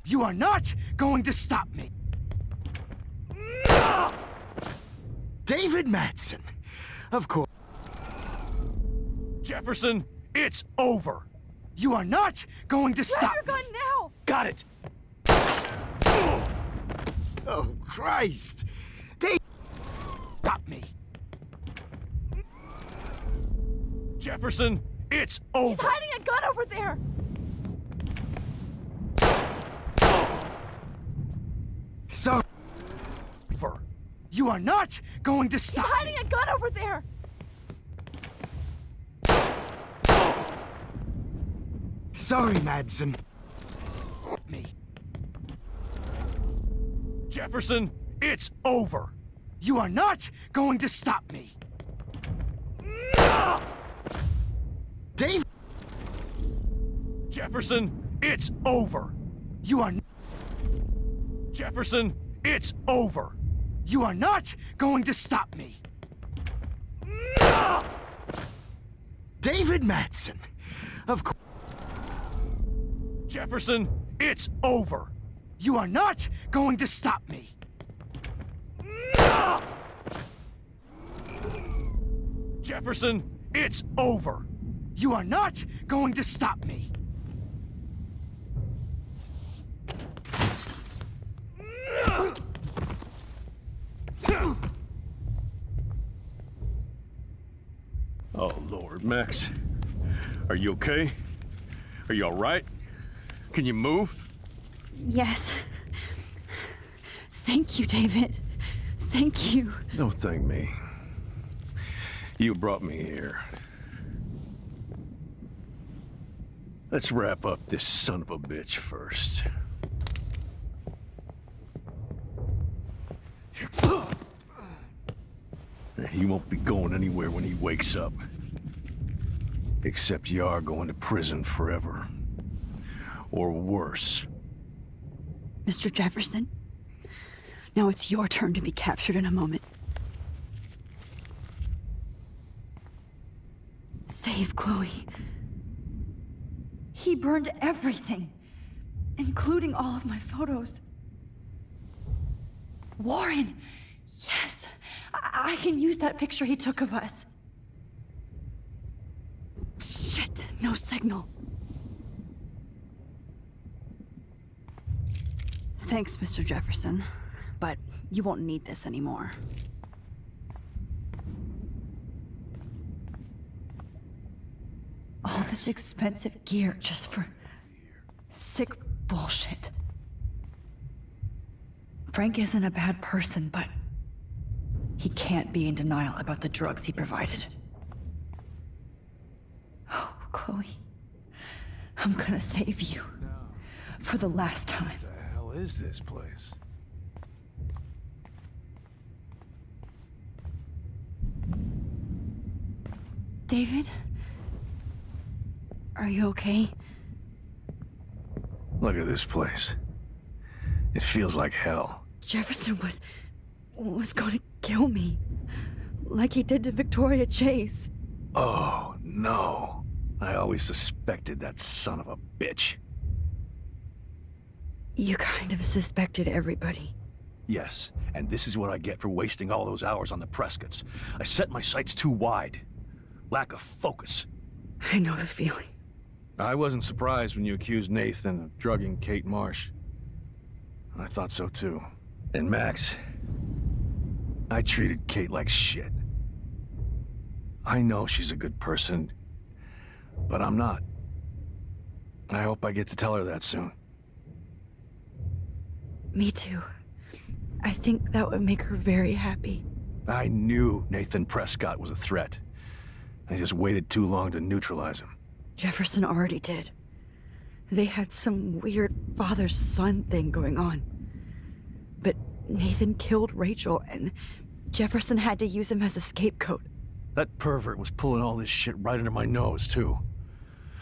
You are not going to stop me. David Madsen. Of course. Jefferson, it's over. You are not going to stop Grab your gun now! Got it. Oh, Christ. Dave. Stop me. Jefferson, it's over. He's hiding a gun over there! So. You are not going to stop. He's hiding a gun over there! Sorry, Madsen. Me. Jefferson, it's over. You are not going to stop me. Jefferson, it's over. You are... Jefferson, it's over. You are not going to stop me. David Madsen! Of course. Jefferson, it's over. You are not going to stop me. Jefferson, it's over. You are not going to stop me. Oh, Lord, Max. Are you okay? Are you all right? Can you move? Yes. Thank you, David. Thank you. Don't thank me. You brought me here. Let's wrap up this son of a bitch first. He won't be going anywhere when he wakes up. Except you are going to prison forever. Or worse. Mr. Jefferson, now it's your turn to be captured in a moment. Save Chloe. He burned everything, including all of my photos. Warren! Yes! I can use that picture he took of us. Shit! No signal. Thanks, Mr. Jefferson, but you won't need this anymore. All this expensive gear just for sick bullshit. Frank isn't a bad person, but he can't be in denial about the drugs he provided. Oh, Chloe, I'm gonna save you. For the last time. What the hell is this place? David? Are you okay? Look at this place. It feels like hell. Jefferson was gonna kill me. Like he did to Victoria Chase. Oh, no. I always suspected that son of a bitch. You kind of suspected everybody. Yes, and this is what I get for wasting all those hours on the Prescotts. I set my sights too wide. Lack of focus. I know the feeling. I wasn't surprised when you accused Nathan of drugging Kate Marsh. I thought so too. And Max, I treated Kate like shit. I know she's a good person, but I'm not. I hope I get to tell her that soon. Me too. I think that would make her very happy. I knew Nathan Prescott was a threat. I just waited too long to neutralize him. Jefferson already did. They had some weird father-son thing going on. But Nathan killed Rachel, and Jefferson had to use him as a scapegoat. That pervert was pulling all this shit right under my nose, too.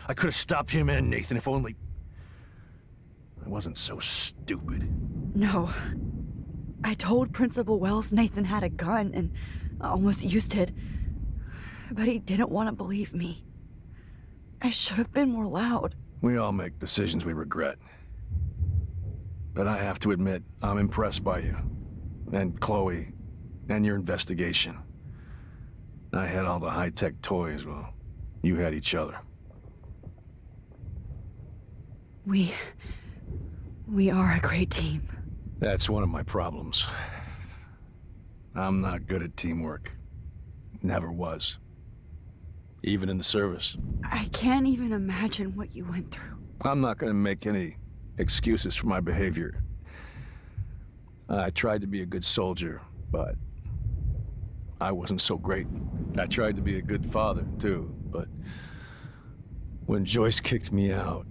I could have stopped him and Nathan if only... I wasn't so stupid. No. I told Principal Wells Nathan had a gun and almost used it. But he didn't want to believe me. I should have been more loud. We all make decisions we regret. But I have to admit, I'm impressed by you. And Chloe. And your investigation. I had all the high-tech toys, well, you had each other. We are a great team. That's one of my problems. I'm not good at teamwork. Never was. Even in the service. I can't even imagine what you went through. I'm not gonna make any excuses for my behavior. I tried to be a good soldier, but I wasn't so great. I tried to be a good father, too, but when Joyce kicked me out,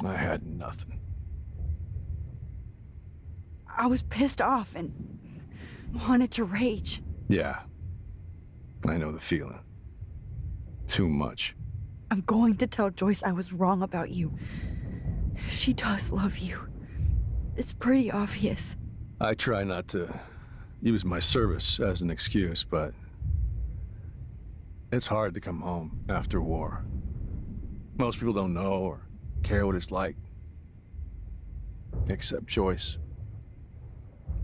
I had nothing. I was pissed off and wanted to rage. Yeah, I know the feeling. Too much. I'm going to tell Joyce I was wrong about you. She does love you. It's pretty obvious. I try not to use my service as an excuse, but it's hard to come home after war. Most people don't know or care what it's like. Except Joyce.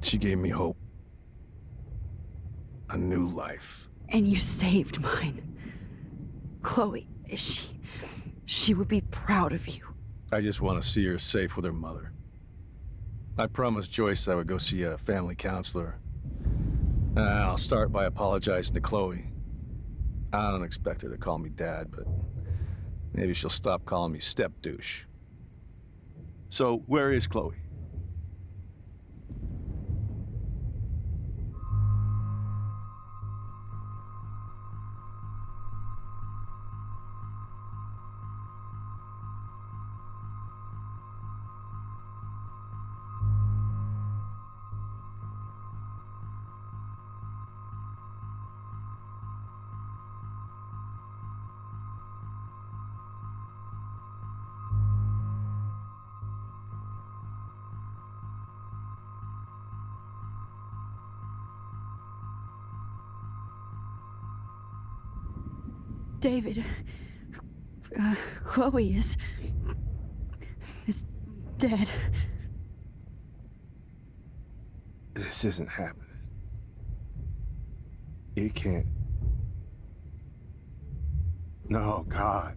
She gave me hope. A new life. And you saved mine. Chloe, she would be proud of you. I just want to see her safe with her mother. I promised Joyce I would go see a family counselor. And I'll start by apologizing to Chloe. I don't expect her to call me Dad, but maybe she'll stop calling me step-douche. So, where is Chloe? David, Chloe is dead. This isn't happening. It can't. No, God.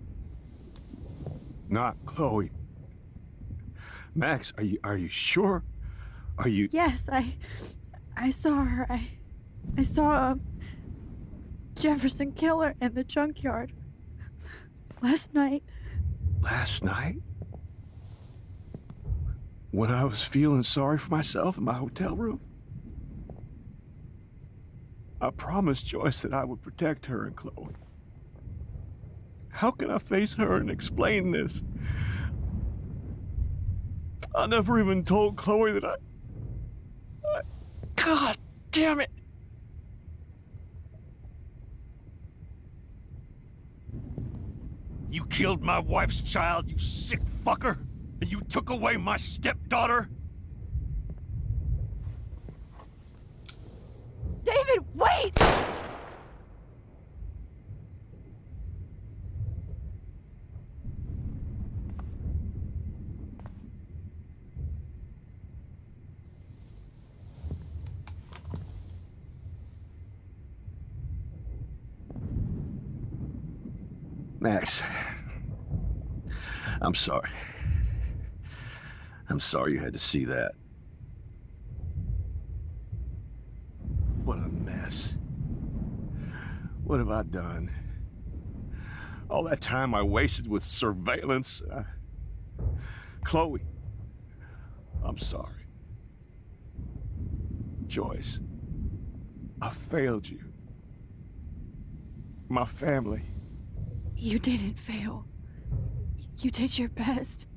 Not Chloe. Max, are you sure? Are you... Yes, I saw her. I saw Jefferson kill her in the junkyard last night. Last night? When I was feeling sorry for myself in my hotel room? I promised Joyce that I would protect her and Chloe. How can I face her and explain this? I never even told Chloe that I... God damn it! You killed my wife's child, you sick fucker! And you took away my stepdaughter? David, wait! Max, I'm sorry. I'm sorry you had to see that. What a mess. What have I done? All that time I wasted with surveillance. Chloe, I'm sorry. Joyce, I failed you. My family. You didn't fail. You did your best.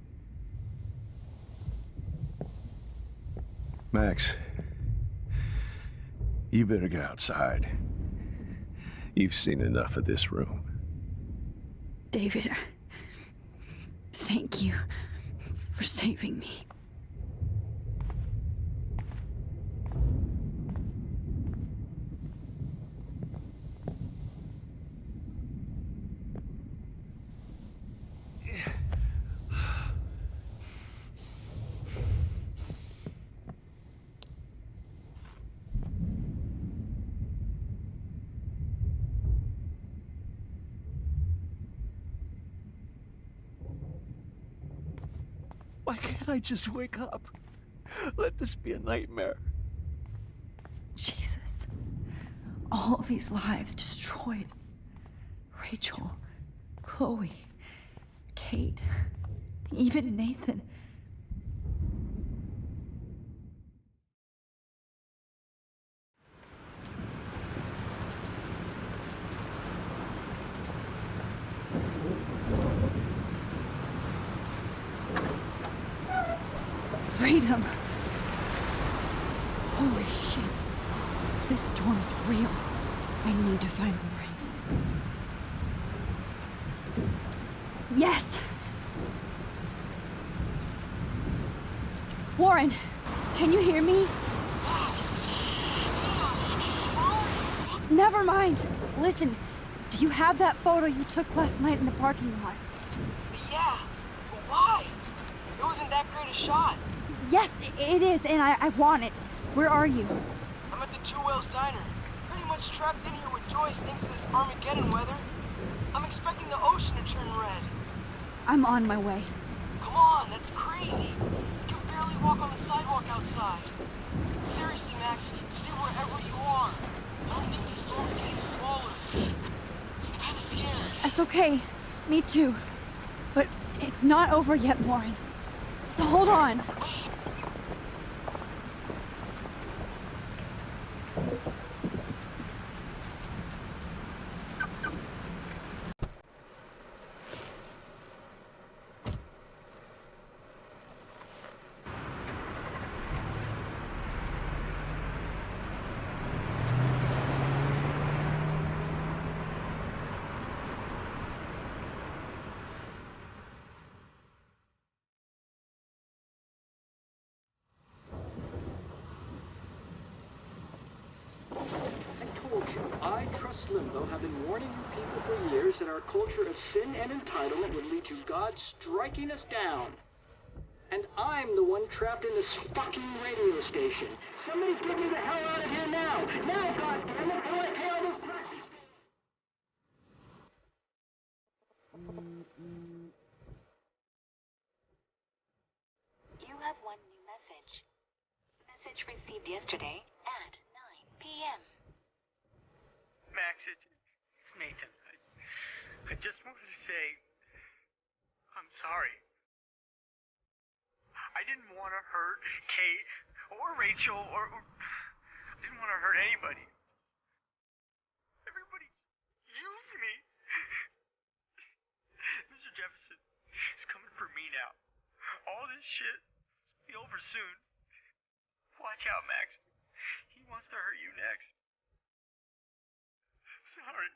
Max, you better get outside. You've seen enough of this room. David, thank you for saving me. Why can't I just wake up? Let this be a nightmare. Jesus. All these lives destroyed. Rachel, Chloe, Kate, even Nathan. Freedom. Holy shit. This storm's real. I need to find Warren. Yes. Warren, can you hear me? Never mind. Listen, do you have that photo you took last night in the parking lot? Yeah, but why? It wasn't that great a shot. Yes, it is, and I want it. Where are you? I'm at the Two Whales Diner. Pretty much trapped in here with Joyce thinks this Armageddon weather. I'm expecting the ocean to turn red. I'm on my way. Come on, that's crazy. You can barely walk on the sidewalk outside. Seriously, Max, stay wherever you are. I don't think the storm is getting smaller. I'm kinda scared. That's okay. Me too. But it's not over yet, Warren. So hold on. I, Trust Limbo, have been warning you people for years that our culture of sin and entitlement would lead to God striking us down. And I'm the one trapped in this fucking radio station. Somebody get me the hell out of here now! Now, goddammit, I want to pay all those taxes! You have one new message. Message received yesterday at 9 p.m. Max, it's Nathan. I just wanted to say, I'm sorry. I didn't want to hurt Kate or Rachel or I didn't want to hurt anybody. Everybody used me. Mr. Jefferson is coming for me now. All this shit will be over soon. Watch out, Max. He wants to hurt you next. Sorry.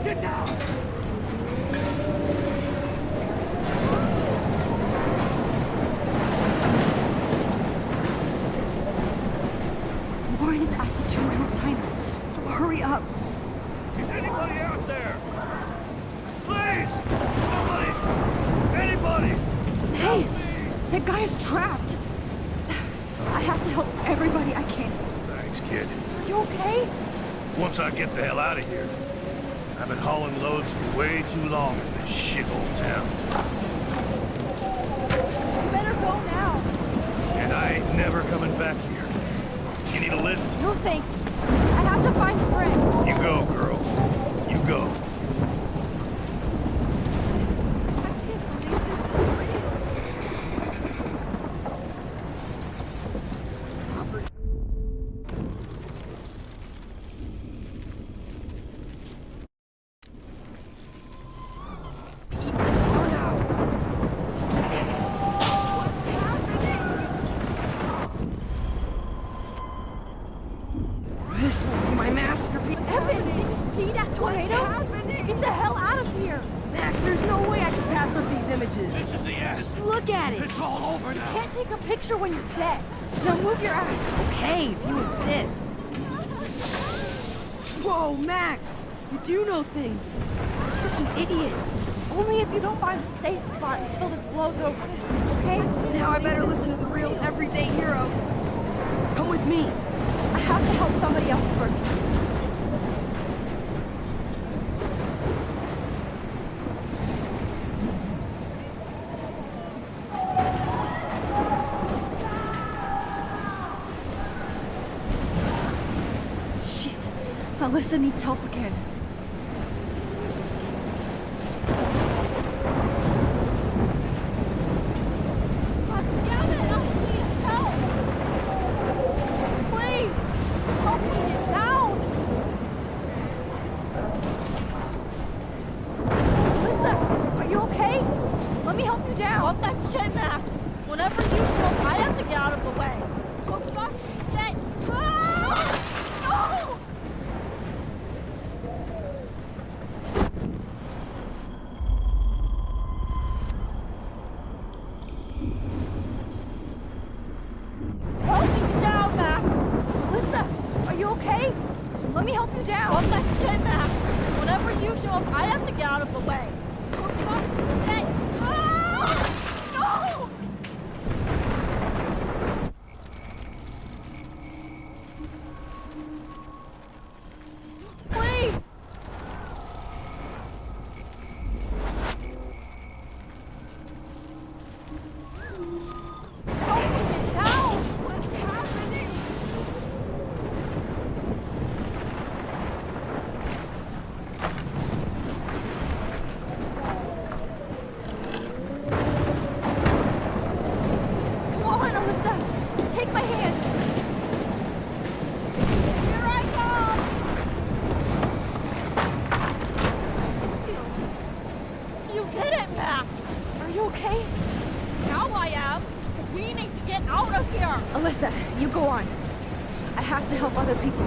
Get down! Warren is at the Two Whales Diner, so hurry up. Is anybody out there? Please! Somebody! Anybody! Hey! That guy is trapped! I have to help everybody I can. Thanks, kid. Are you okay? Once I get the hell out of here. I've been hauling loads for way too long in this shithole town. You better go now. And I ain't never coming back here. You need a lift? No thanks. I have to find a friend. You go, girl. You go. This will be my masterpiece. Evan, did you see that tornado? Get the hell out of here. Max, there's no way I can pass up these images. This is the end. Just look at it. It's all over You now. can't take a picture when you're dead. Now move your ass. Okay, if you insist. Whoa, Max! You do know things. You're such an idiot. Only if you don't find a safe spot until this blows over, okay? Now I better listen to the real everyday hero. Come with me. I have to help somebody else first. Shit. Alyssa needs help again. Alyssa, you go on. I have to help other people.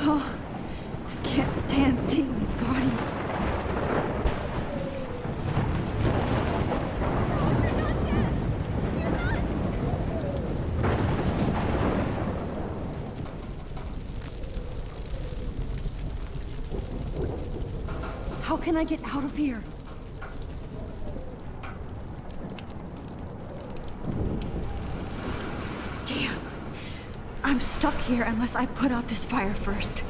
Oh, I can't stand seeing these bodies. How can I get out of here? Damn. I'm stuck here unless I put out this fire first.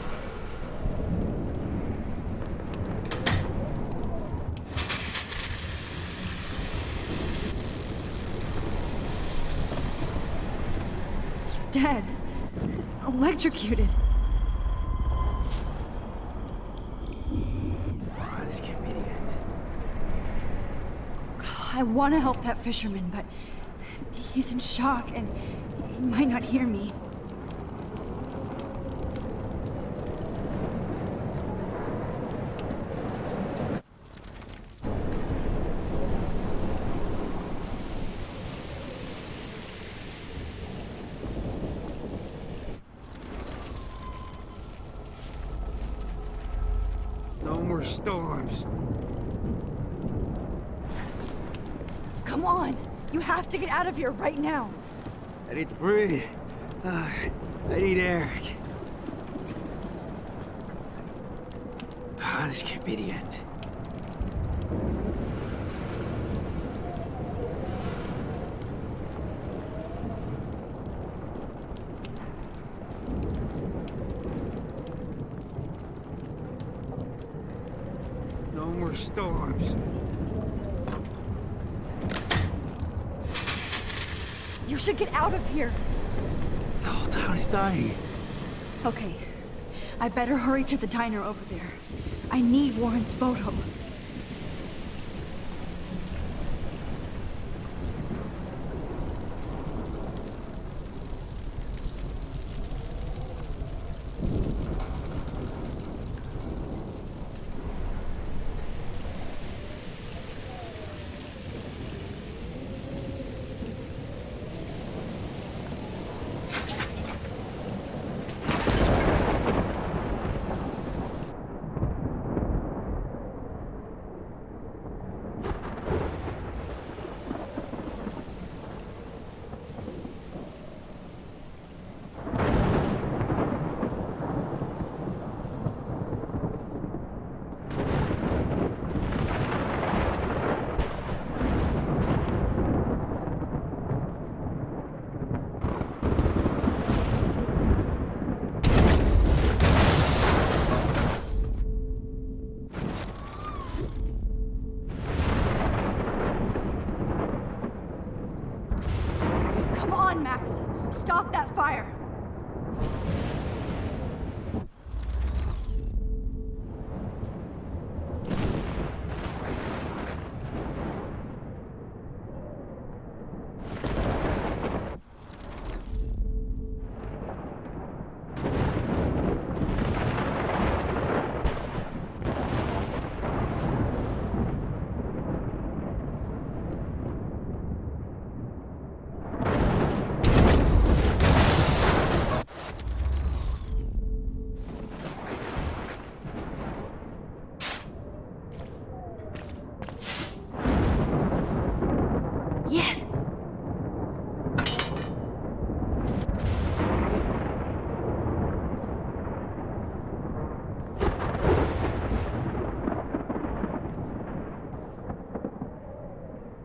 He's dead. Electrocuted. I want to help that fisherman, but he's in shock and he might not hear me. No more storms. Come on! You have to get out of here right now! I need to breathe. I need air. This can't be the end. No more storms. You should get out of here! The whole town is dying. Okay. I better hurry to the diner over there. I need Warren's photo.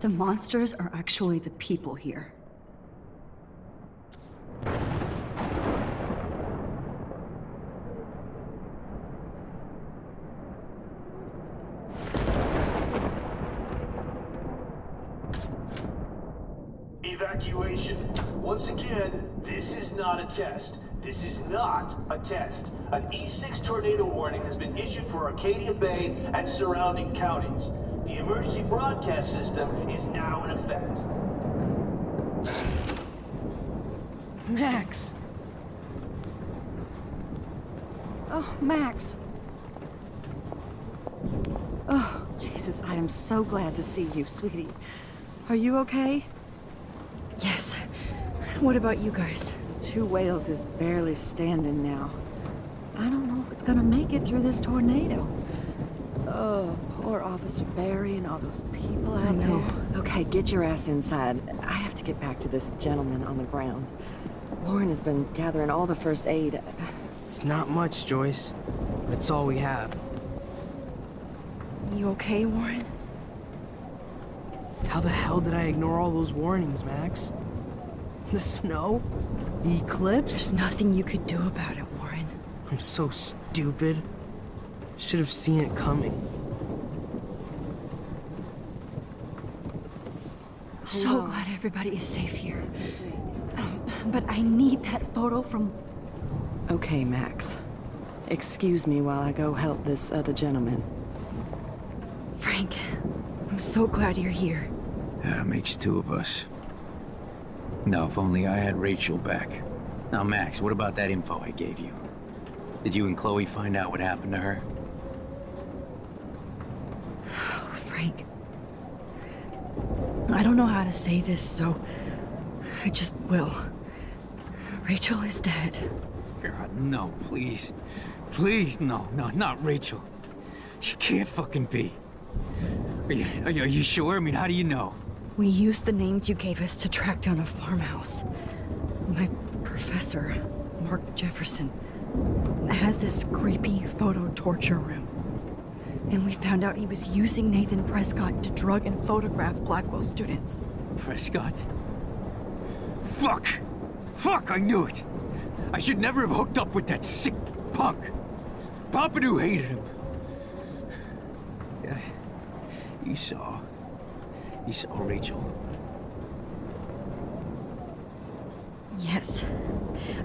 The monsters are actually the people here. Evacuation. Once again, this is not a test. This is not a test. An E6 tornado warning has been issued for Arcadia Bay and surrounding counties. The emergency broadcast system is now in effect. Max! Oh, Max! Oh, Jesus, I am so glad to see you, sweetie. Are you okay? Yes. What about you guys? The Two Whales is barely standing now. I don't know if it's gonna make it through this tornado. Oh, poor Officer Barry and all those people out there. Okay, get your ass inside. I have to get back to this gentleman on the ground. Lauren has been gathering all the first aid. It's not much, Joyce. But it's all we have. You okay, Warren? How the hell did I ignore all those warnings, Max? The snow? The eclipse? There's nothing you could do about it, Warren. I'm so stupid. Should have seen it coming. So glad everybody is safe here. But I need that photo from... Okay, Max. Excuse me while I go help this other gentleman. Frank, I'm so glad you're here. Yeah, makes two of us. Now, if only I had Rachel back. Now, Max, what about that info I gave you? Did you and Chloe find out what happened to her? Oh, Frank. I don't know how to say this, so I just will. Rachel is dead. God, no, please. Please, no, not Rachel. She can't fucking be. Are you sure? I mean, how do you know? We used the names you gave us to track down a farmhouse. My professor, Mark Jefferson, has this creepy photo torture room. And we found out he was using Nathan Prescott to drug and photograph Blackwell students. Prescott? Fuck! Fuck, I knew it! I should never have hooked up with that sick punk! Pompidou hated him. Yeah, you saw Rachel. Yes.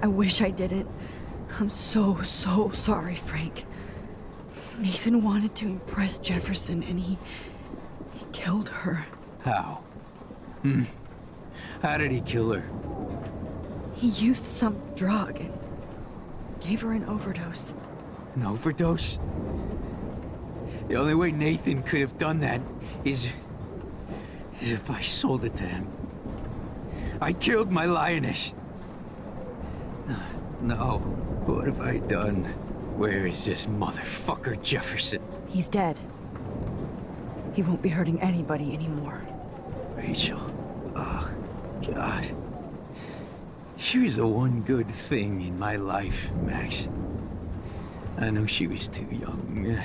I wish I didn't. I'm so sorry, Frank. Nathan wanted to impress Jefferson, and he killed her. How? How did he kill her? He used some drug and gave her an overdose. An overdose? The only way Nathan could have done that is if I sold it to him. I killed my lioness. No, what have I done? Where is this motherfucker Jefferson? He's dead. He won't be hurting anybody anymore. Rachel. Oh, God. She was the one good thing in my life, Max. I know she was too young.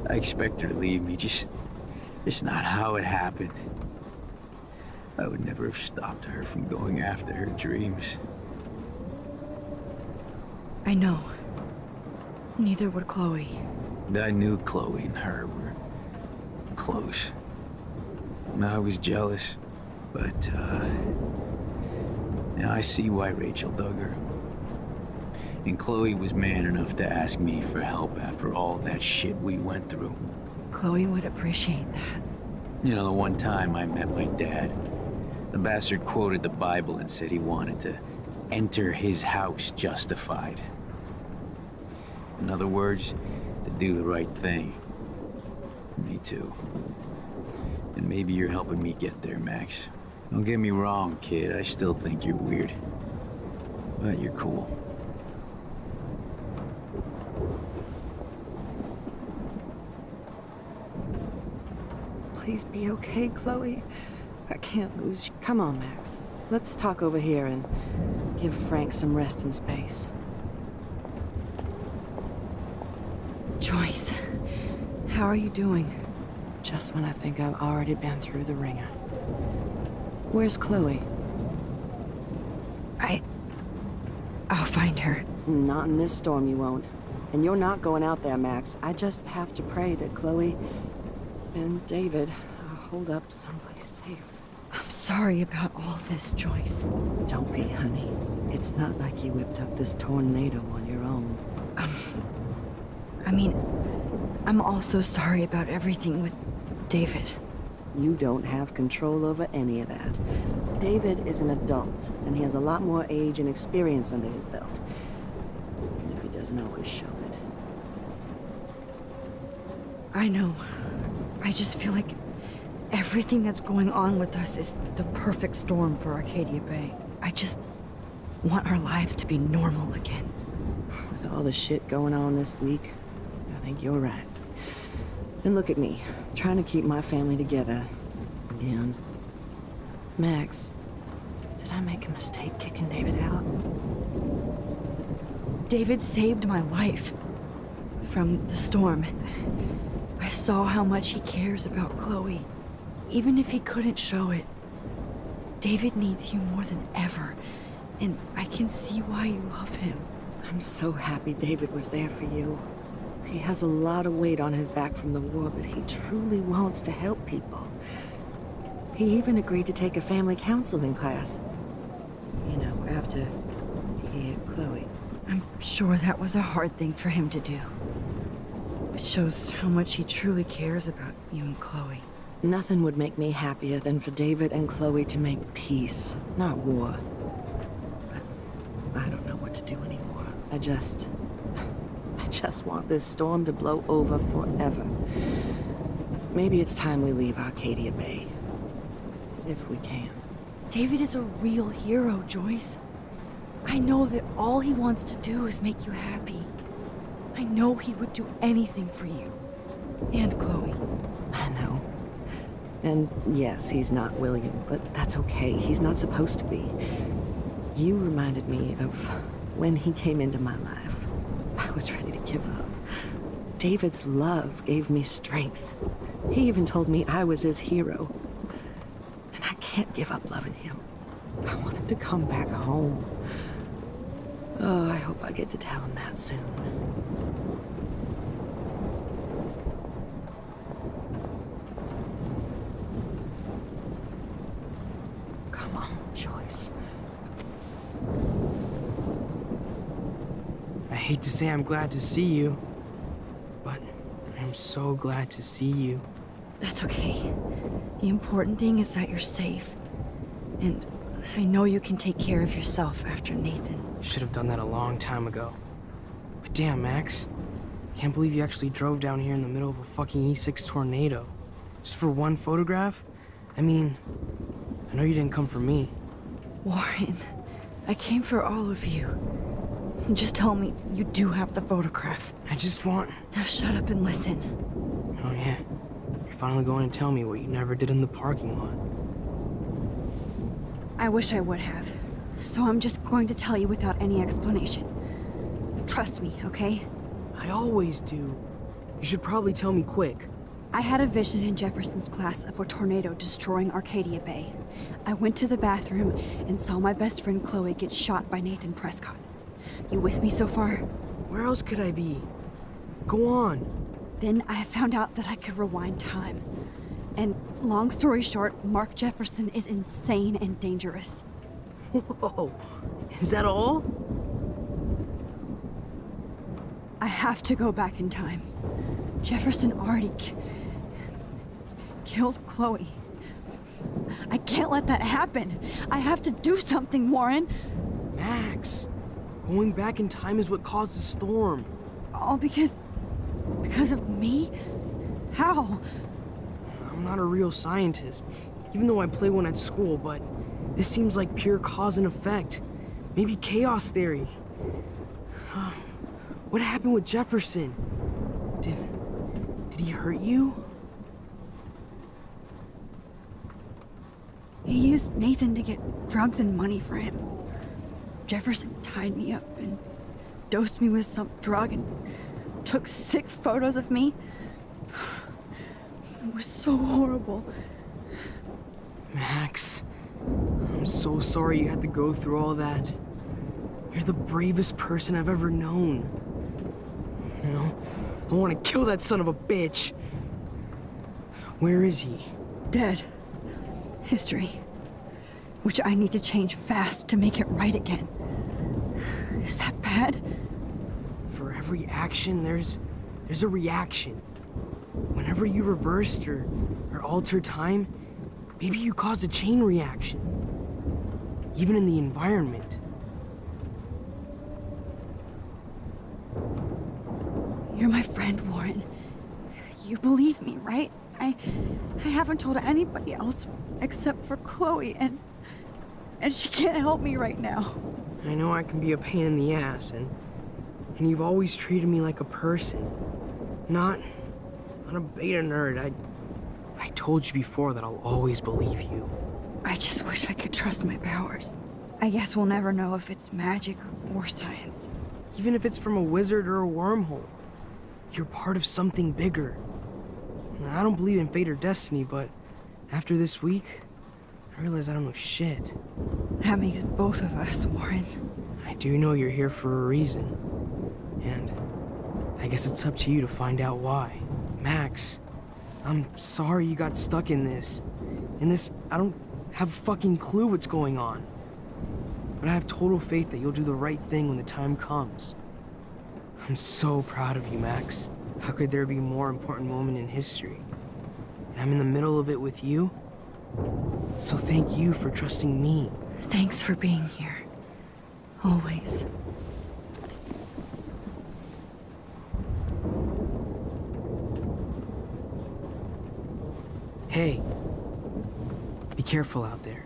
I expect her to leave me, just not how it happened. I would never have stopped her from going after her dreams. I know. Neither would Chloe. I knew Chloe and her were close. I was jealous, but, now I see why Rachel dug her. And Chloe was man enough to ask me for help after all that shit we went through. Chloe would appreciate that. You know, the one time I met my dad, the bastard quoted the Bible and said he wanted to enter his house justified. In other words, to do the right thing. Me too. And maybe you're helping me get there, Max. Don't get me wrong, kid. I still think you're weird. But you're cool. Please be okay, Chloe. I can't lose you. Come on, Max. Let's talk over here and give Frank some rest and space. Joyce, how are you doing? Just when I think I've already been through the ringer. Where's Chloe? I'll find her. Not in this storm, you won't. And you're not going out there, Max. I just have to pray that Chloe and David hold up someplace safe. I'm sorry about all this, Joyce. Don't be, honey. It's not like you whipped up this tornado on your own. I'm also sorry about everything with David. You don't have control over any of that. David is an adult, and he has a lot more age and experience under his belt. Even if he doesn't always show it. I know. I just feel like everything that's going on with us is the perfect storm for Arcadia Bay. I just want our lives to be normal again. With all the shit going on this week, I think you're right. And look at me, trying to keep my family together. Again. Max, did I make a mistake kicking David out? David saved my life from the storm. I saw how much he cares about Chloe, even if he couldn't show it. David needs you more than ever, and I can see why you love him. I'm so happy David was there for you. He has a lot of weight on his back from the war, but he truly wants to help people. He even agreed to take a family counseling class. You know, after he hit Chloe. I'm sure that was a hard thing for him to do. It shows how much he truly cares about you and Chloe. Nothing would make me happier than for David and Chloe to make peace, not war. But I don't know what to do anymore. I just want this storm to blow over forever. Maybe it's time we leave Arcadia Bay. If we can. David is a real hero, Joyce. I know that all he wants to do is make you happy. I know he would do anything for you. And Chloe. I know. And yes, he's not William, but that's okay. He's not supposed to be. You reminded me of when he came into my life. I was ready to give up. David's love gave me strength. He even told me I was his hero. And I can't give up loving him. I want him to come back home. Oh, I hope I get to tell him that soon. Come on, Joyce. I hate to say I'm glad to see you, but I'm so glad to see you. That's okay. The important thing is that you're safe. And I know you can take care of yourself after Nathan. Should have done that a long time ago. But damn, Max. Can't believe you actually drove down here in the middle of a fucking E6 tornado. Just for one photograph? I mean, I know you didn't come for me. Warren, I came for all of you. Just tell me you do have the photograph. I just want... Now shut up and listen. Oh yeah. You're finally going to tell me what you never did in the parking lot. I wish I would have. So I'm just going to tell you without any explanation. Trust me, okay? I always do. You should probably tell me quick. I had a vision in Jefferson's class of a tornado destroying Arcadia Bay. I went to the bathroom and saw my best friend Chloe get shot by Nathan Prescott. You with me so far? Where else could I be? Go on. Then I found out that I could rewind time. And long story short, Mark Jefferson is insane and dangerous. Whoa, is that all? I have to go back in time. Jefferson already killed Chloe. I can't let that happen. I have to do something, Warren. Max, going back in time is what caused the storm. All because of me? How? I'm not a real scientist, even though I play one at school, but this seems like pure cause and effect. Maybe chaos theory. What happened with Jefferson? Did he hurt you? He used Nathan to get drugs and money for him. Jefferson tied me up and dosed me with some drug and took sick photos of me. It was so horrible. Max, I'm so sorry you had to go through all that. You're the bravest person I've ever known. You know, I want to kill that son of a bitch. Where is he? Dead. History. Which I need to change fast to make it right again. Is that bad? For every action, there's a reaction. Whenever you reversed or altered time, maybe you caused a chain reaction. Even in the environment. You're my friend, Warren. You believe me, right? I haven't told anybody else except for Chloe, and she can't help me right now. I know I can be a pain in the ass, and you've always treated me like a person. Not a beta nerd. I told you before that I'll always believe you. I just wish I could trust my powers. I guess we'll never know if it's magic or science. Even if it's from a wizard or a wormhole, you're part of something bigger. I don't believe in fate or destiny, but after this week, I realize I don't know shit. That makes both of us, Warren. I do know you're here for a reason. And I guess it's up to you to find out why. Max, I'm sorry you got stuck in this. I don't have a fucking clue what's going on. But I have total faith that you'll do the right thing when the time comes. I'm so proud of you, Max. How could there be a more important moment in history? And I'm in the middle of it with you. So thank you for trusting me. Thanks for being here. Always. Hey, be careful out there.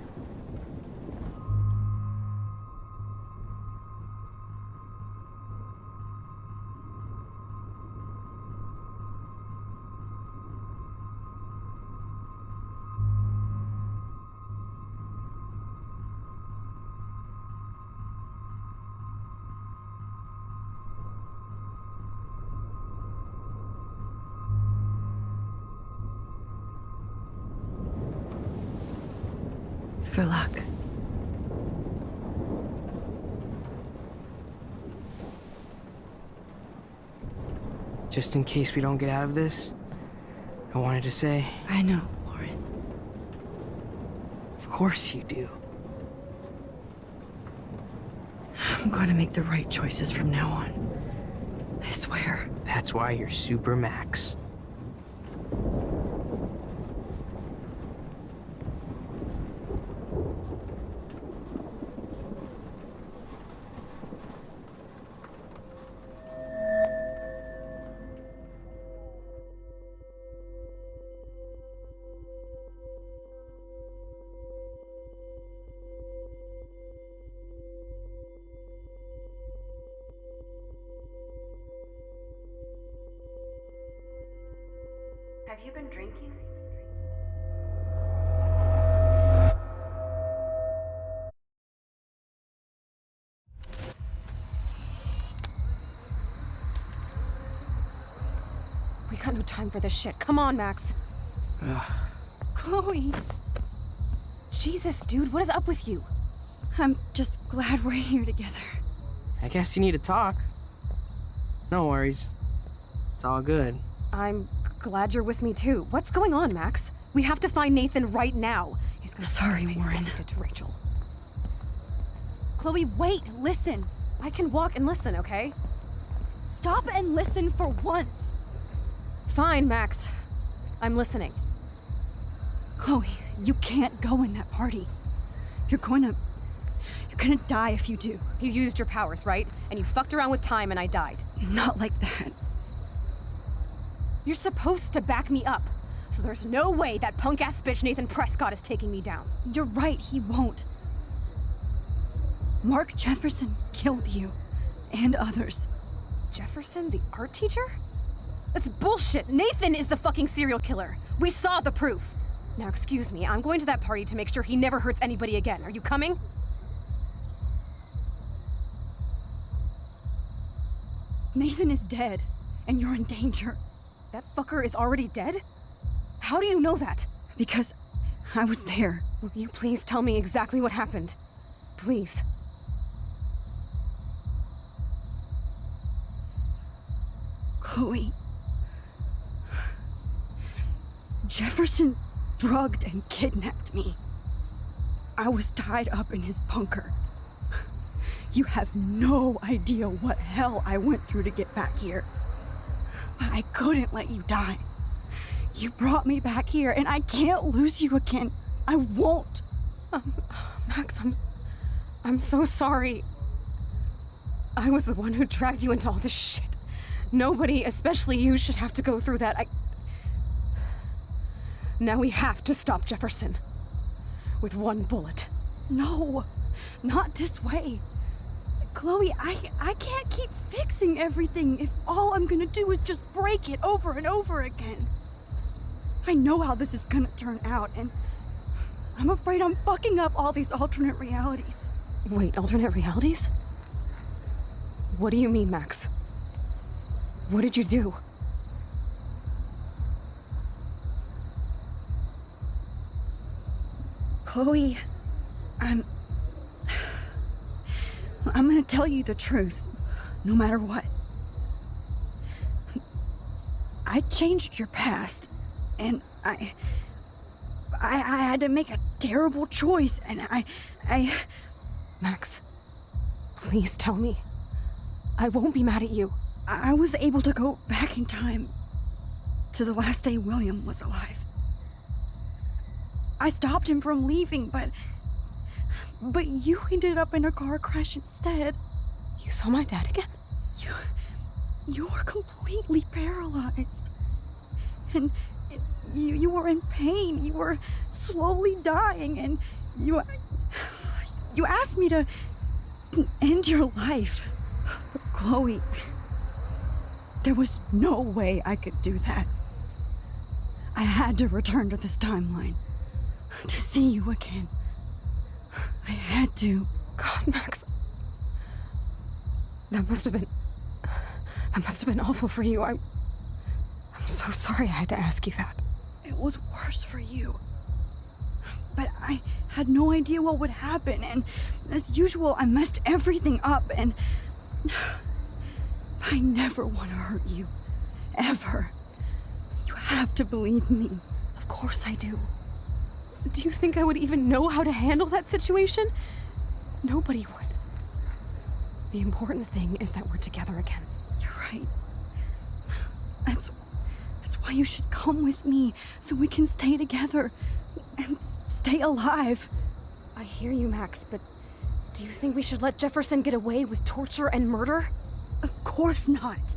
For luck. Just in case we don't get out of this, I wanted to say... I know, Warren. Of course you do. I'm going to make the right choices from now on. I swear. That's why you're Super Max. Have you been drinking? We got no time for this shit. Come on, Max. Chloe! Jesus, dude, what is up with you? I'm just glad we're here together. I guess you need to talk. No worries. It's all good. I'm glad you're with me too. What's going on, Max? We have to find Nathan right now. He's gonna Sorry, Warren. Did to Rachel. Chloe, wait, listen. I can walk and listen, okay? Stop and listen for once. Fine, Max. I'm listening. Chloe, you can't go in that party. You're gonna die if you do. You used your powers, right? And you fucked around with time and I died. Not like that. You're supposed to back me up. So there's no way that punk-ass bitch Nathan Prescott is taking me down. You're right, he won't. Mark Jefferson killed you. And others. Jefferson, the art teacher? That's bullshit! Nathan is the fucking serial killer! We saw the proof! Now excuse me, I'm going to that party to make sure he never hurts anybody again. Are you coming? Nathan is dead, and you're in danger. That fucker is already dead? How do you know that? Because I was there. Will you please tell me exactly what happened? Please. Chloe. Jefferson drugged and kidnapped me. I was tied up in his bunker. You have no idea what hell I went through to get back here. But I couldn't let you die. You brought me back here, and I can't lose you again. I won't. Max, I'm so sorry. I was the one who dragged you into all this shit. Nobody, especially you, should have to go through that. Now we have to stop Jefferson. With one bullet. No, not this way. Chloe, I can't keep fixing everything if all I'm gonna do is just break it over and over again. I know how this is gonna turn out, and I'm afraid I'm fucking up all these alternate realities. Wait, alternate realities? What do you mean, Max? What did you do? Chloe, I'm gonna tell you the truth, no matter what. I changed your past, and I had to make a terrible choice, and I... Max, please tell me. I won't be mad at you. I was able to go back in time to the last day William was alive. I stopped him from leaving, but you ended up in a car crash instead. You saw my dad again? You were completely paralyzed. And you were in pain. You were slowly dying, and you asked me to end your life. But Chloe, there was no way I could do that. I had to return to this timeline. To see you again. I had to. God, Max. That must have been awful for you. I'm so sorry I had to ask you that. It was worse for you. But I had no idea what would happen, and as usual, I messed everything up, and I never want to hurt you. Ever. You have to believe me. Of course I do. Do you think I would even know how to handle that situation? Nobody would. The important thing is that we're together again. You're right. That's why you should come with me, so we can stay together and stay alive. I hear you, Max, but do you think we should let Jefferson get away with torture and murder? Of course not.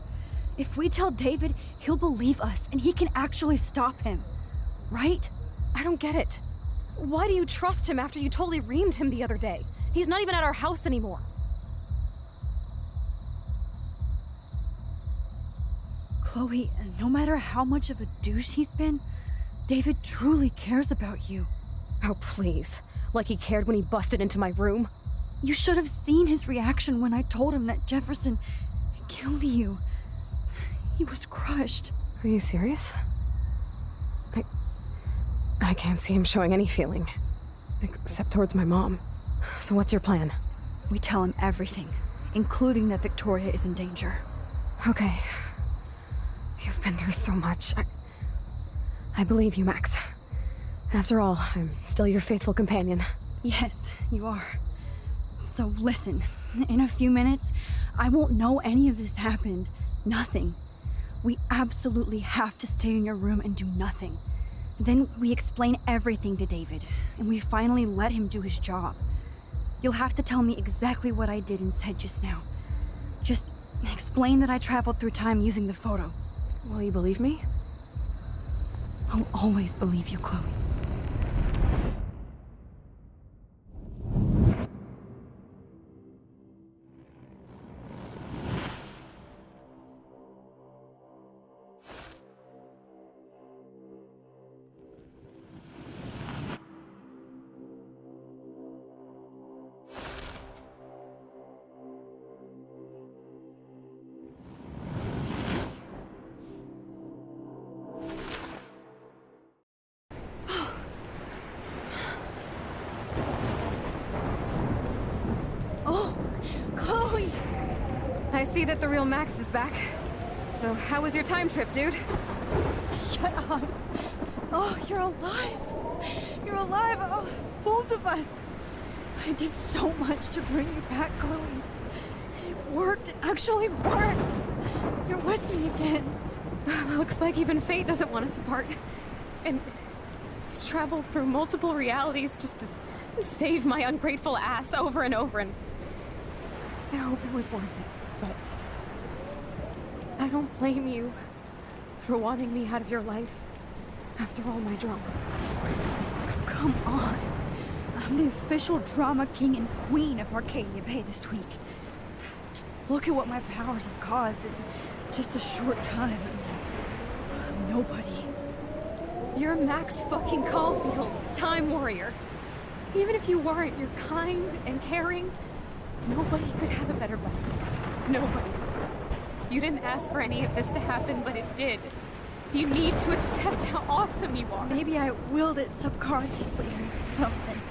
If we tell David, he'll believe us, and he can actually stop him. Right? I don't get it. Why do you trust him after you totally reamed him the other day? He's not even at our house anymore. Chloe, no matter how much of a douche he's been, David truly cares about you. Oh, please. Like he cared when he busted into my room? You should have seen his reaction when I told him that Jefferson killed you. He was crushed. Are you serious? I can't see him showing any feeling. Except towards my mom. So what's your plan? We tell him everything, including that Victoria is in danger. Okay. You've been through so much. I believe you, Max. After all, I'm still your faithful companion. Yes, you are. So listen, in a few minutes, I won't know any of this happened. Nothing. We absolutely have to stay in your room and do nothing. Then we explain everything to David, and we finally let him do his job. You'll have to tell me exactly what I did and said just now. Just explain that I traveled through time using the photo. Will you believe me? I'll always believe you, Chloe. I see that the real Max is back. So how was your time trip, dude? Shut up. Oh, you're alive. You're alive. Oh, both of us. I did so much to bring you back, Chloe. It worked. It actually worked. You're with me again. Looks like even fate doesn't want us apart. And travel through multiple realities just to save my ungrateful ass over and over, and I hope it was worth it, but I don't blame you for wanting me out of your life after all my drama. Come on. I'm the official drama king and queen of Arcadia Bay this week. Just look at what my powers have caused in just a short time. Nobody. You're Max fucking Caulfield, Time Warrior. Even if you weren't, you're kind and caring. Nobody could have a better best friend. Nobody. You didn't ask for any of this to happen, but it did. You need to accept how awesome you are. Maybe I willed it subconsciously or something.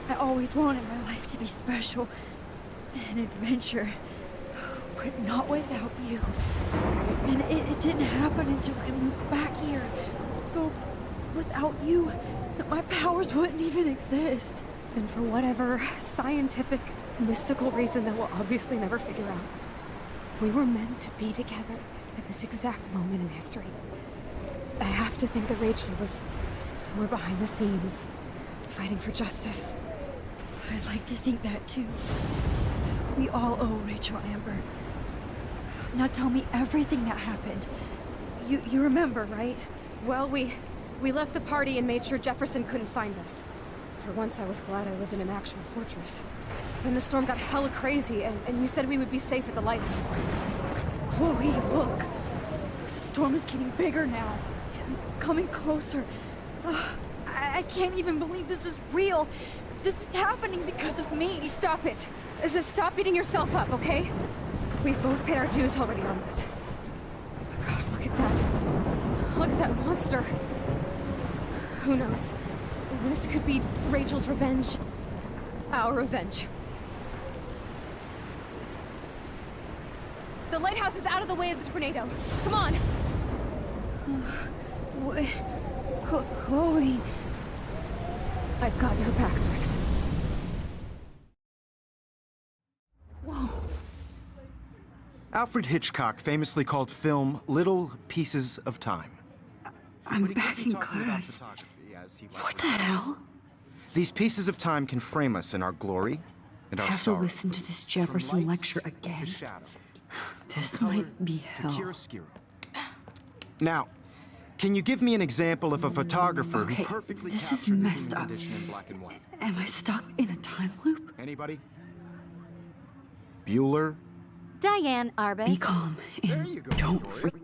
I always wanted my life to be special. An adventure. But not without you. And it didn't happen until I moved back here. So, without you, my powers wouldn't even exist. And for whatever scientific, mystical reason that we'll obviously never figure out, we were meant to be together at this exact moment in history. I have to think that Rachel was somewhere behind the scenes, fighting for justice. I'd like to think that too. We all owe Rachel Amber. Now tell me everything that happened. You remember, right? Well, we left the party and made sure Jefferson couldn't find us. For once, I was glad I lived in an actual fortress. Then the storm got hella crazy, and you said we would be safe at the lighthouse. Chloe, look. The storm is getting bigger now. It's coming closer. I can't even believe this is real. This is happening because of me. Stop it. Stop beating yourself up, okay? We've both paid our dues already on that. Oh God, look at that. Look at that monster. Who knows? This could be Rachel's revenge. Our revenge. The lighthouse is out of the way of the tornado. Come on! Chloe... I've got your back, Max. Whoa. Alfred Hitchcock famously called film little pieces of time. I'm back in class. What the hell? These pieces of time can frame us in our glory and our I have sorrow. to listen to this Jefferson lecture again. This might be hell. Now, can you give me an example of a photographer who Okay, perfectly this is captured messed human up. condition in black and white? Am I stuck in a time loop? Anybody? Bueller? Diane Arbus. Be calm and don't freak.